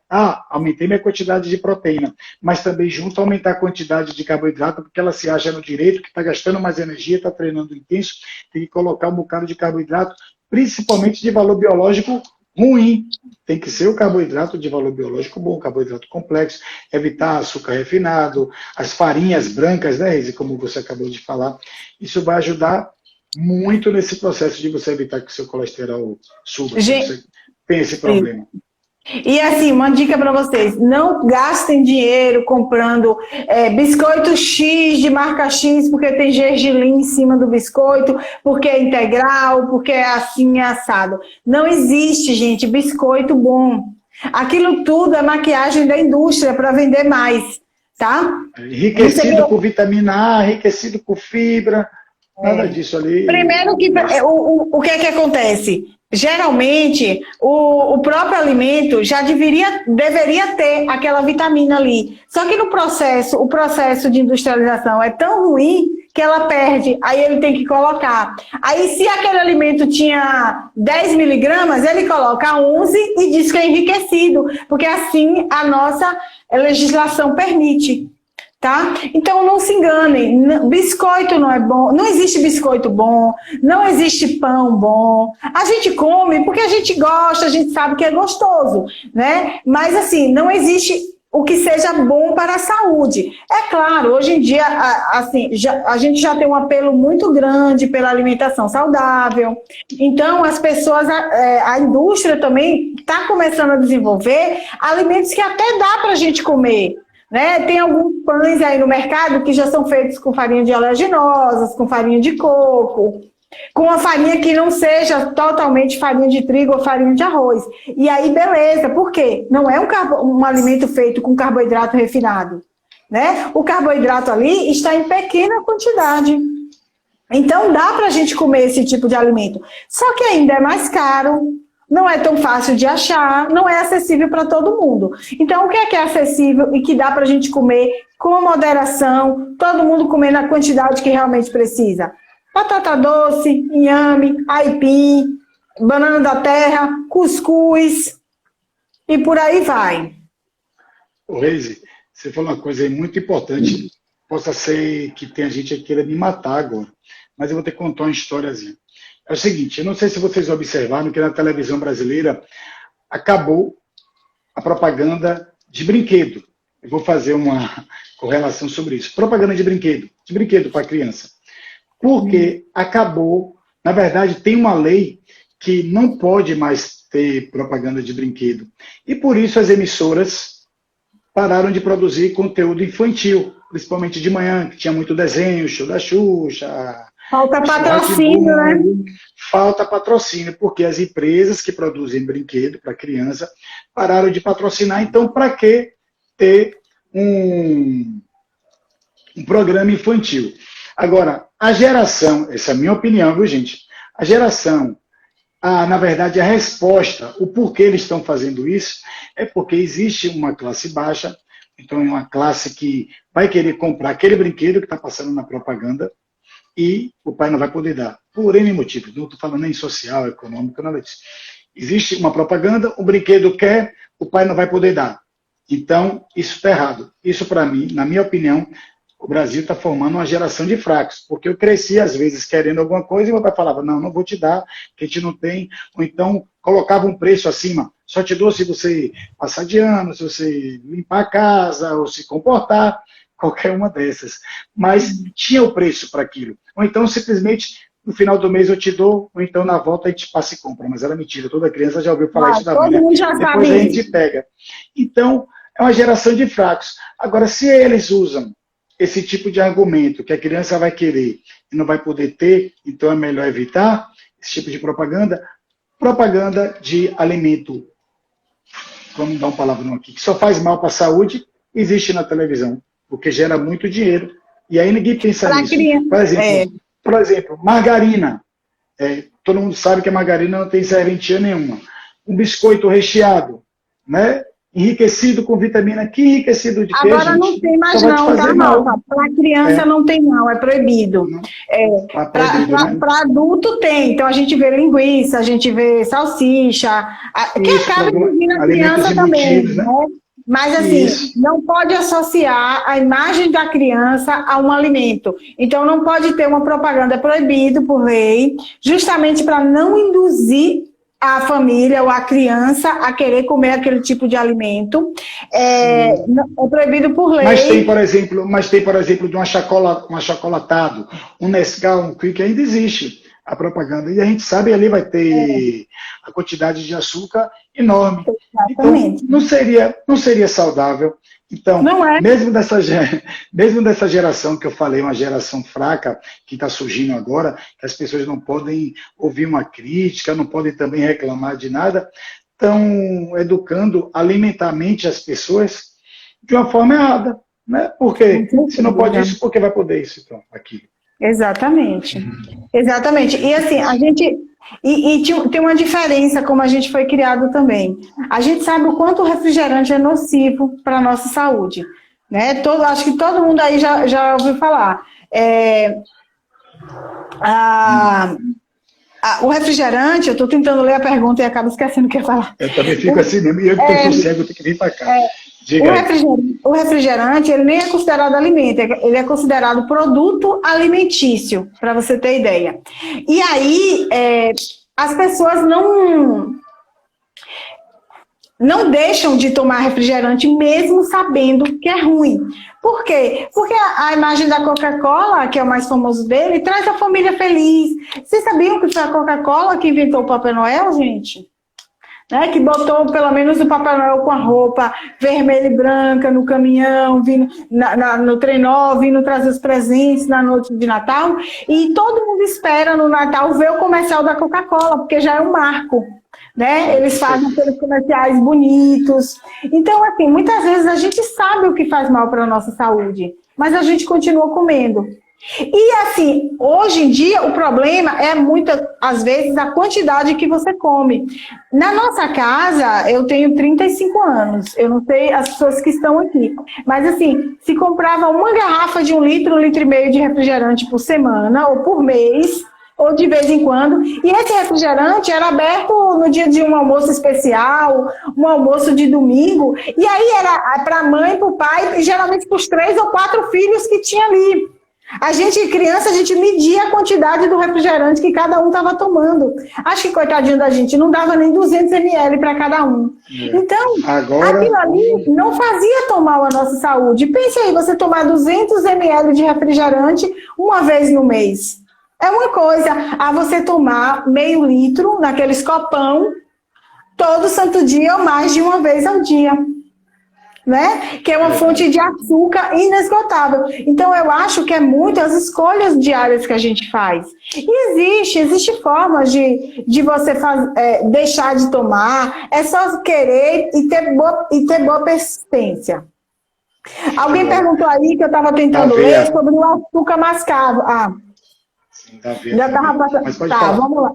aumentei minha quantidade de proteína, mas também junto aumentar a quantidade de carboidrato, porque ela se acha no direito que está gastando mais energia, está treinando intenso, tem que colocar um bocado de carboidrato, principalmente de valor biológico ruim. Tem que ser o carboidrato de valor biológico bom, carboidrato complexo, evitar açúcar refinado, as farinhas brancas, né, Reise, como você acabou de falar. Isso vai ajudar muito nesse processo de você evitar que o seu colesterol suba. Você tem esse problema. E assim, uma dica para vocês, não gastem dinheiro comprando biscoito X de marca X, porque tem gergelim em cima do biscoito, porque é integral, porque é assim, é assado. Não existe, gente, biscoito bom. Aquilo tudo é maquiagem da indústria para vender mais, tá? Enriquecido com vitamina A, enriquecido com fibra, nada disso ali. Primeiro, o que é que acontece? Geralmente, o próprio alimento já deveria ter aquela vitamina ali. Só que o processo de industrialização é tão ruim que ela perde, aí ele tem que colocar. Aí se aquele alimento tinha 10 miligramas, ele coloca 11 e diz que é enriquecido, porque assim a nossa legislação permite. Tá? Então não se enganem, biscoito não é bom, não existe biscoito bom, não existe pão bom. A gente come porque a gente gosta, a gente sabe que é gostoso, né? Mas assim, não existe o que seja bom para a saúde. É claro, hoje em dia assim, a gente já tem um apelo muito grande pela alimentação saudável. Então as pessoas, a indústria também está começando a desenvolver alimentos que até dá para a gente comer. Né? Tem alguns pães aí no mercado que já são feitos com farinha de oleaginosas, com farinha de coco, com uma farinha que não seja totalmente farinha de trigo ou farinha de arroz. E aí, beleza, por quê? Não é um alimento feito com carboidrato refinado. Né? O carboidrato ali está em pequena quantidade. Então, dá para a gente comer esse tipo de alimento. Só que ainda é mais caro. Não é tão fácil de achar, não é acessível para todo mundo. Então, o que é acessível e que dá para a gente comer com moderação, todo mundo comer na quantidade que realmente precisa? Batata doce, inhame, aipim, banana da terra, cuscuz e por aí vai. Ô, Reise, você falou uma coisa aí muito importante. Possa ser que tenha gente que queira me matar agora, mas eu vou ter que contar uma historiazinha. É o seguinte, eu não sei se vocês observaram que na televisão brasileira acabou a propaganda de brinquedo. eu vou fazer uma correlação sobre isso. Propaganda de brinquedo para criança. Porque acabou, na verdade, tem uma lei que não pode mais ter propaganda de brinquedo. E por isso as emissoras pararam de produzir conteúdo infantil, principalmente de manhã, que tinha muito desenho, show da Xuxa. Falta patrocínio, né? Falta patrocínio, porque as empresas que produzem brinquedo para criança pararam de patrocinar. Então, para que ter um programa infantil? Agora, a geração, essa é a minha opinião, viu, gente? A geração, na verdade, a resposta, o porquê eles estão fazendo isso, é porque existe uma classe baixa, então é uma classe que vai querer comprar aquele brinquedo que está passando na propaganda e o pai não vai poder dar, por N motivos. Não estou falando nem social, econômico, nada disso. Existe uma propaganda, o brinquedo quer, o pai não vai poder dar. Então, isso está errado. Isso, para mim, na minha opinião, o Brasil está formando uma geração de fracos, porque eu cresci, às vezes, querendo alguma coisa, e meu pai falava, não vou te dar, que a gente não tem, ou então colocava um preço acima, só te dou se você passar de ano, se você limpar a casa, ou se comportar, qualquer uma dessas. Mas tinha o preço para aquilo. Ou então, simplesmente, no final do mês eu te dou, ou então na volta a gente passa e compra. Mas era mentira, toda criança já ouviu falar isso da mãe. Todo mundo já sabe. Depois a gente pega. Então, é uma geração de fracos. Agora, se eles usam esse tipo de argumento, que a criança vai querer e não vai poder ter, então é melhor evitar esse tipo de propaganda. Propaganda de alimento, vamos dar um palavrão aqui, que só faz mal para a saúde, existe na televisão, porque gera muito dinheiro. E aí ninguém pensa nisso. Por exemplo, margarina. Todo mundo sabe que a margarina não tem serventia nenhuma. Um biscoito recheado, né? Enriquecido com vitamina, que enriquecido de quê? Agora não tem mais não, tá, Rafa? Para criança não tem não, é proibido. Para adulto tem, então a gente vê linguiça, a gente vê salsicha, que acaba incluindo a criança também, né? Mas assim, não pode associar a imagem da criança a um alimento. Então não pode ter uma propaganda, é proibido por lei, justamente para não induzir a família ou a criança a querer comer aquele tipo de alimento. É proibido por lei. Mas tem, por exemplo, de um achocolatado, um Nescau, um Quick, ainda existe a propaganda. E a gente sabe ali vai ter a quantidade de açúcar enorme. Exatamente. Então, não seria saudável. Então, mesmo dessa geração que eu falei, uma geração fraca que está surgindo agora, que as pessoas não podem ouvir uma crítica, não podem também reclamar de nada, estão educando alimentarmente as pessoas de uma forma errada. Né? Porque se não pode isso, por que vai poder isso? Então, aquilo. Exatamente. Exatamente. E assim, a gente... E tem uma diferença como a gente foi criado também. A gente sabe o quanto o refrigerante é nocivo para a nossa saúde. Né? Acho que todo mundo aí já ouviu falar. O refrigerante, eu estou tentando ler a pergunta e acabo esquecendo o que ia falar. Eu também fico assim mesmo, e eu que estou cego, eu tenho que vir para cá. O refrigerante, ele nem é considerado alimento, ele é considerado produto alimentício, para você ter ideia. E aí, as pessoas não deixam de tomar refrigerante mesmo sabendo que é ruim. Por quê? Porque a imagem da Coca-Cola, que é o mais famoso dele, traz a família feliz. Vocês sabiam que foi a Coca-Cola que inventou o Papai Noel, gente? Né, que botou pelo menos o Papai Noel com a roupa vermelha e branca no caminhão, vindo no trenó, vindo trazer os presentes na noite de Natal. E todo mundo espera no Natal ver o comercial da Coca-Cola, porque já é um marco. Né? Eles fazem aqueles comerciais bonitos. Então, assim, muitas vezes a gente sabe o que faz mal para a nossa saúde, mas a gente continua comendo. E assim, hoje em dia o problema é muitas às vezes a quantidade que você come. Na nossa casa, eu tenho 35 anos, eu não sei as pessoas que estão aqui, mas assim, se comprava uma garrafa de 1 litro, 1,5 litro de refrigerante por semana ou por mês, ou de vez em quando, e esse refrigerante era aberto no dia de um almoço especial, um almoço de domingo, e aí era para a mãe, para o pai, e geralmente para os 3 ou 4 filhos que tinha ali. A gente, criança, a gente media a quantidade do refrigerante que cada um estava tomando. Acho que, coitadinho da gente, não dava nem 200 ml para cada um. Então, aquilo ali não fazia tão mal à nossa saúde. Pense aí, você tomar 200 ml de refrigerante uma vez no mês. É uma coisa. A você tomar meio litro naqueles copão todo santo dia ou mais de uma vez ao dia. Né? Que é uma fonte de açúcar inesgotável. Então, eu acho que é muito as escolhas diárias que a gente faz. E existe formas de você deixar de tomar, é só querer e ter boa persistência. Alguém perguntou aí que eu estava tentando ler sobre o açúcar mascavo. Sim, da aveia. Já estava passando. Tá, vamos lá.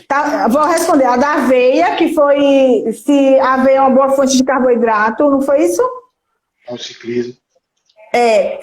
Tá, vou responder. A da aveia, que foi se a aveia é uma boa fonte de carboidrato, não foi isso? Ao ciclismo.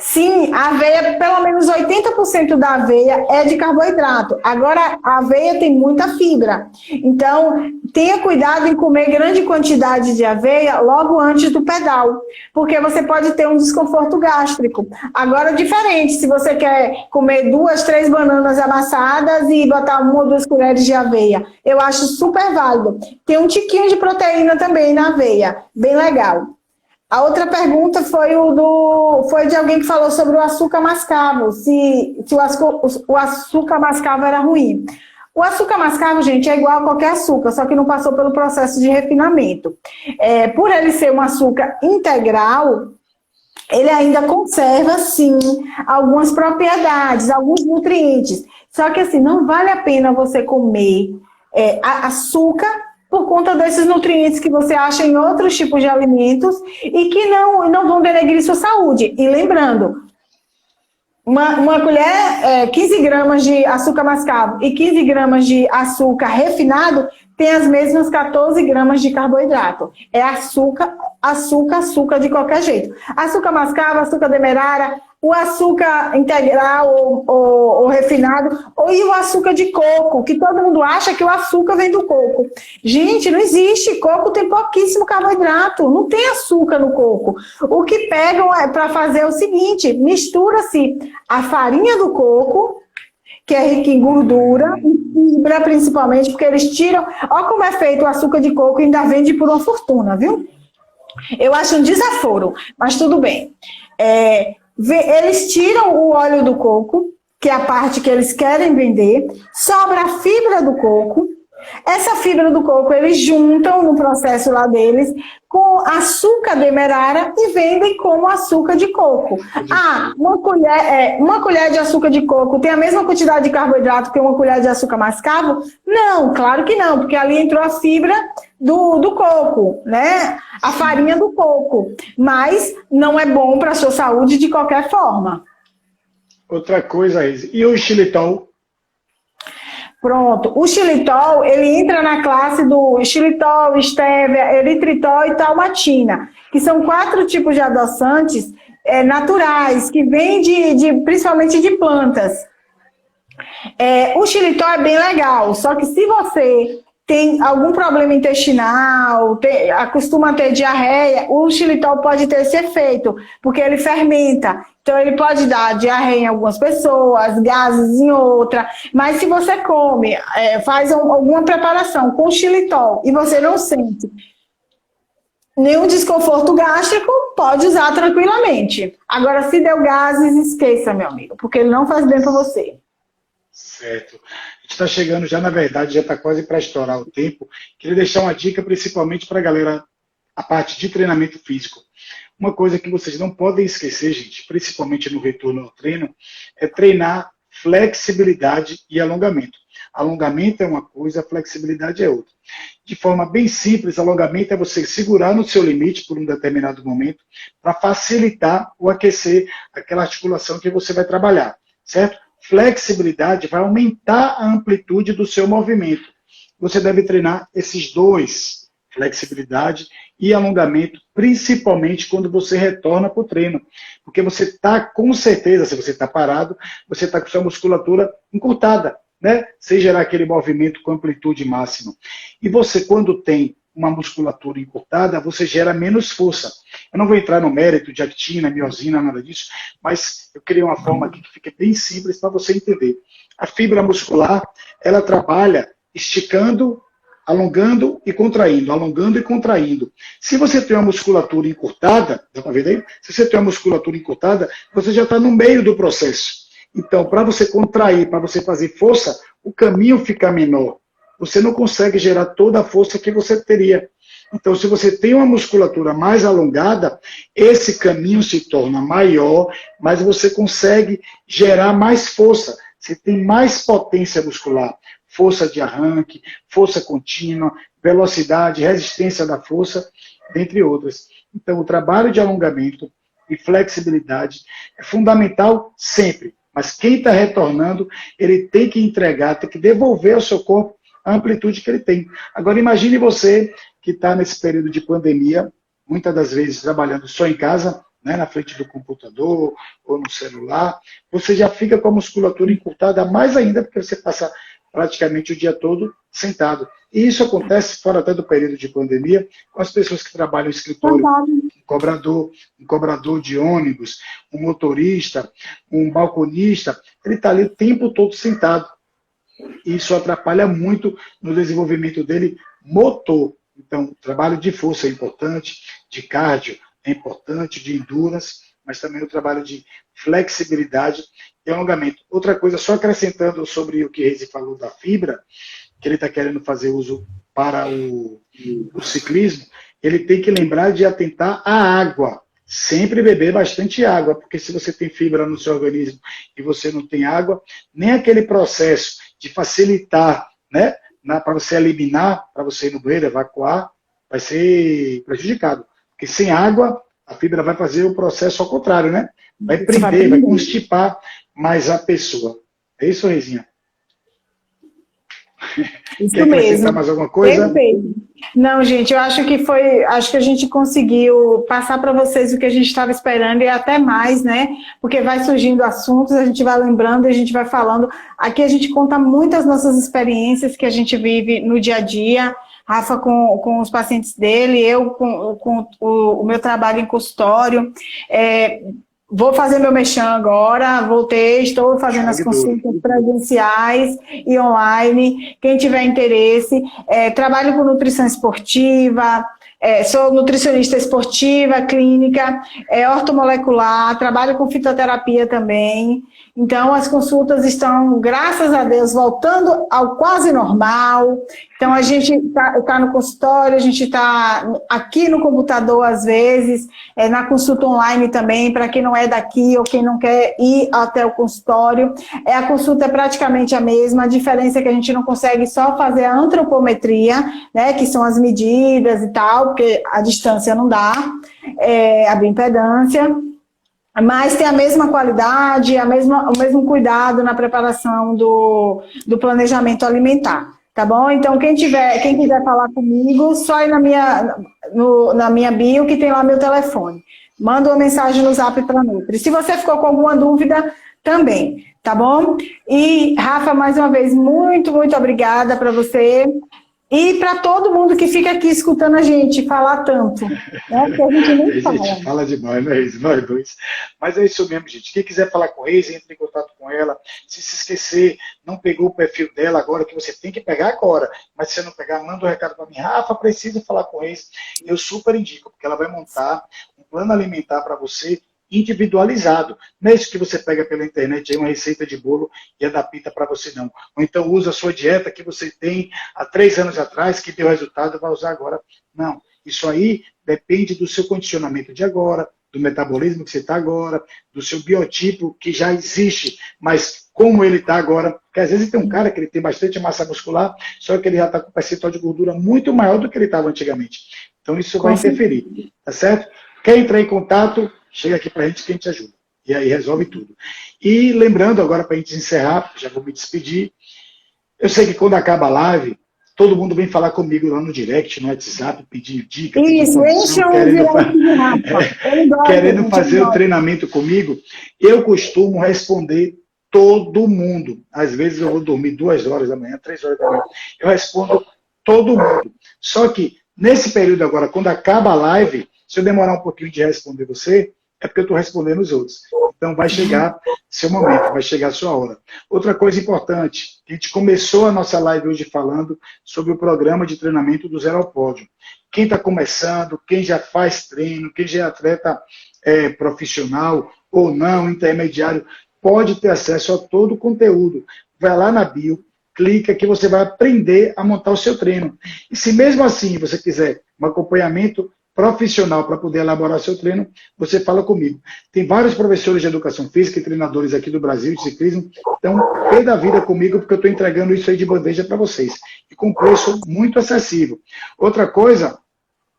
Sim, a aveia, pelo menos 80% da aveia é de carboidrato. Agora, a aveia tem muita fibra. Então, tenha cuidado em comer grande quantidade de aveia logo antes do pedal, porque você pode ter um desconforto gástrico. Agora, diferente, se você quer comer 2, 3 bananas amassadas e botar 1 ou 2 colheres de aveia, eu acho super válido. Tem um tiquinho de proteína também na aveia, bem legal. A outra pergunta foi de alguém que falou sobre o açúcar mascavo, se o açúcar mascavo era ruim. O açúcar mascavo, gente, é igual a qualquer açúcar, só que não passou pelo processo de refinamento. Por ele ser um açúcar integral, ele ainda conserva, sim, algumas propriedades, alguns nutrientes. Só que, assim, não vale a pena você comer açúcar por conta desses nutrientes que você acha em outros tipos de alimentos e que não vão denegrir sua saúde. E lembrando, uma colher, 15 gramas de açúcar mascavo e 15 gramas de açúcar refinado tem as mesmas 14 gramas de carboidrato. É açúcar de qualquer jeito. Açúcar mascavo, açúcar demerara, o açúcar integral ou refinado, e o açúcar de coco, que todo mundo acha que o açúcar vem do coco. Gente, não existe. Coco tem pouquíssimo carboidrato, não tem açúcar no coco. O que pegam para fazer é o seguinte, mistura-se a farinha do coco, que é rica em gordura, e fibra principalmente, porque eles tiram... Olha como é feito o açúcar de coco e ainda vende por uma fortuna, viu? Eu acho um desaforo, mas tudo bem. Eles tiram o óleo do coco, que é a parte que eles querem vender, sobra a fibra do coco. Essa fibra do coco eles juntam no processo lá deles com açúcar demerara e vendem como açúcar de coco. Uma colher de açúcar de coco tem a mesma quantidade de carboidrato que uma colher de açúcar mascavo? Não, claro que não, porque ali entrou a fibra do coco, né? A farinha do coco. Mas não é bom para a sua saúde de qualquer forma. Outra coisa, Izzy, e o xilitol? Pronto. O xilitol, ele entra na classe do xilitol, estévia, eritritol e talmatina, que são 4 tipos de adoçantes naturais, que vêm principalmente de plantas. O xilitol é bem legal, só que se você tem algum problema intestinal, acostuma ter diarreia, o xilitol pode ter esse efeito, porque ele fermenta. Então, ele pode dar diarreia em algumas pessoas, gases em outra. Mas se você come, faz alguma preparação com xilitol e você não sente nenhum desconforto gástrico, pode usar tranquilamente. Agora, se deu gases, esqueça, meu amigo, porque ele não faz bem para você. Certo. A gente está chegando já, na verdade, já está quase para estourar o tempo. Queria deixar uma dica principalmente para a galera, a parte de treinamento físico. Uma coisa que vocês não podem esquecer, gente, principalmente no retorno ao treino, é treinar flexibilidade e alongamento. Alongamento é uma coisa, flexibilidade é outra. De forma bem simples, alongamento é você segurar no seu limite por um determinado momento para facilitar ou aquecer aquela articulação que você vai trabalhar, certo? Flexibilidade vai aumentar a amplitude do seu movimento. Você deve treinar esses dois, flexibilidade e alongamento, principalmente quando você retorna para o treino. Porque você está, com certeza, se você está parado, você está com sua musculatura encurtada, né? Sem gerar aquele movimento com amplitude máxima. E você, quando tem uma musculatura encurtada, você gera menos força. Eu não vou entrar no mérito de actina, miosina, nada disso, mas eu criei uma forma aqui que fica bem simples para você entender. A fibra muscular, ela trabalha esticando, alongando e contraindo, alongando e contraindo. Se você tem uma musculatura encurtada, já está vendo aí? Se você tem uma musculatura encurtada, você já está no meio do processo. Então, para você contrair, para você fazer força, o caminho fica menor. Você não consegue gerar toda a força que você teria. Então, se você tem uma musculatura mais alongada, esse caminho se torna maior, mas você consegue gerar mais força. Você tem mais potência muscular, força de arranque, força contínua, velocidade, resistência da força, dentre outras. Então, o trabalho de alongamento e flexibilidade é fundamental sempre. Mas quem está retornando, ele tem que entregar, tem que devolver ao seu corpo a amplitude que ele tem. Agora, imagine você que está nesse período de pandemia, muitas das vezes trabalhando só em casa, né, na frente do computador ou no celular, você já fica com a musculatura encurtada mais ainda, porque você passa praticamente o dia todo sentado. E isso acontece fora até do período de pandemia, com as pessoas que trabalham em escritório, um cobrador de ônibus, um motorista, um balconista, ele está ali o tempo todo sentado. Isso atrapalha muito no desenvolvimento dele motor. Então, o trabalho de força é importante, de cardio é importante, de endurance, mas também o trabalho de flexibilidade e alongamento. Outra coisa, só acrescentando sobre o que Reise falou da fibra, que ele está querendo fazer uso para o ciclismo, ele tem que lembrar de atentar à água. Sempre beber bastante água, porque se você tem fibra no seu organismo e você não tem água, nem aquele processo de facilitar, né, para você eliminar, para você ir no banheiro, evacuar, vai ser prejudicado. Porque sem água, a fibra vai fazer o processo ao contrário, né? Vai prender, vai constipar mais a pessoa. É isso, Reizinha? Isso Quer acrescentar mais alguma coisa? Perfeito. Não, gente, eu acho que a gente conseguiu passar para vocês o que a gente estava esperando e até mais, né? Porque vai surgindo assuntos, a gente vai lembrando, a gente vai falando. Aqui a gente conta muitas nossas experiências que a gente vive no dia a dia. Rafa com os pacientes dele, eu com o meu trabalho em consultório. Vou fazer meu merchan agora, estou fazendo as consultas presenciais e online. Quem tiver interesse, trabalho com nutrição esportiva, sou nutricionista esportiva, clínica, ortomolecular, trabalho com fitoterapia também. Então, as consultas estão, graças a Deus, voltando ao quase normal. Então, a gente está no consultório, a gente está aqui no computador, às vezes, na consulta online também, para quem não é daqui ou quem não quer ir até o consultório. A consulta é praticamente a mesma, a diferença é que a gente não consegue só fazer a antropometria, né, que são as medidas e tal, porque a distância não dá, a bioimpedância. Mas tem a mesma qualidade, o mesmo cuidado na preparação do planejamento alimentar, tá bom? Então, quem quiser falar comigo, só ir na minha bio, que tem lá meu telefone. Manda uma mensagem no Zap para Nutri. Se você ficou com alguma dúvida, também, tá bom? E, Rafa, mais uma vez, muito, muito obrigada para você. E para todo mundo que fica aqui escutando a gente falar tanto, né? Porque a gente nem fala. A gente fala demais, né, Reise? Nós dois. Mas é isso mesmo, gente. Quem quiser falar com a Reise, entre em contato com ela. Se esquecer, não pegou o perfil dela agora, que você tem que pegar agora. Mas se você não pegar, manda um recado para mim. Rafa, precisa falar com a Reise. Eu super indico, porque ela vai montar um plano alimentar para você individualizado. Não é isso que você pega pela internet, aí uma receita de bolo e adapta para você, não. Ou então usa a sua dieta que você tem há 3 anos atrás, que deu resultado, vai usar agora. Não. Isso aí depende do seu condicionamento de agora, do metabolismo que você está agora, do seu biotipo que já existe, mas como ele está agora. Porque às vezes tem um cara que ele tem bastante massa muscular, só que ele já está com um percentual de gordura muito maior do que ele estava antigamente. Então isso vai interferir, tá certo? Quer entrar em contato? Chega aqui para a gente que a gente ajuda. E aí resolve tudo. E lembrando agora para a gente encerrar, já vou me despedir. Eu sei que quando acaba a live, todo mundo vem falar comigo lá no direct, no WhatsApp, pedindo dicas. Isso, querendo fazer o treinamento comigo. Eu costumo responder todo mundo. Às vezes eu vou dormir 2 horas da manhã, 3 horas da manhã. Eu respondo todo mundo. Só que Nesse período agora, quando acaba a live, se eu demorar um pouquinho de responder você, é porque eu estou respondendo os outros. Então vai chegar seu momento, vai chegar a sua hora. Outra coisa importante, a gente começou a nossa live hoje falando sobre o programa de treinamento do Zero ao Pódio. Quem está começando, quem já faz treino, quem já é atleta profissional ou não, intermediário, pode ter acesso a todo o conteúdo. Vai lá na bio, clica que você vai aprender a montar o seu treino. E se mesmo assim você quiser um acompanhamento profissional para poder elaborar seu treino, você fala comigo. Tem vários professores de educação física e treinadores aqui do Brasil de ciclismo, então pé da vida comigo, porque eu estou entregando isso aí de bandeja para vocês. E com preço muito acessível. Outra coisa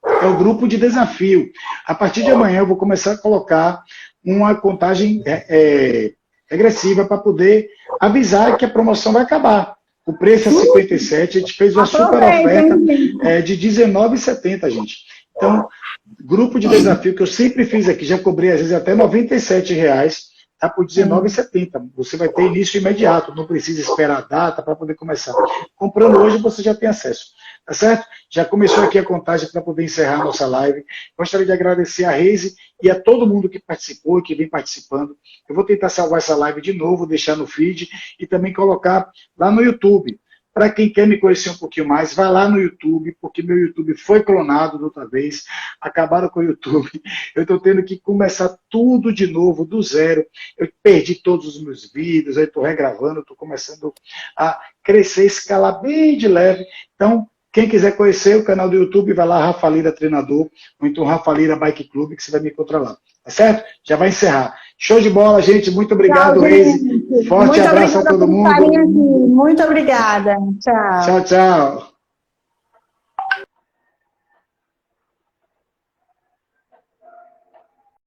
é o grupo de desafio. A partir de amanhã eu vou começar a colocar uma contagem regressiva para poder avisar que a promoção vai acabar. O preço é 57, a gente fez uma super oferta de R$19,70, gente. Então, grupo de desafio que eu sempre fiz aqui, já cobrei às vezes até R$97, tá por R$19,70. Você vai ter início imediato, não precisa esperar a data para poder começar. Comprando hoje, você já tem acesso. Tá certo? Já começou aqui a contagem para poder encerrar a nossa live. Gostaria de agradecer a Reise e a todo mundo que participou e que vem participando. Eu vou tentar salvar essa live de novo, deixar no feed e também colocar lá no YouTube. Para quem quer me conhecer um pouquinho mais, vai lá no YouTube, porque meu YouTube foi clonado da outra vez, acabaram com o YouTube. Eu estou tendo que começar tudo de novo, do zero. Eu perdi todos os meus vídeos, aí estou regravando, estou começando a crescer, escalar bem de leve. Então, quem quiser conhecer o canal do YouTube, vai lá, Rafa Lira Treinador, ou então Rafa Lira Bike Club, que você vai me encontrar lá. Tá certo? Já vai encerrar. Show de bola, gente. Muito obrigado, Reise. Forte abraço a todo mundo. Muito obrigada. Tchau. Tchau, tchau.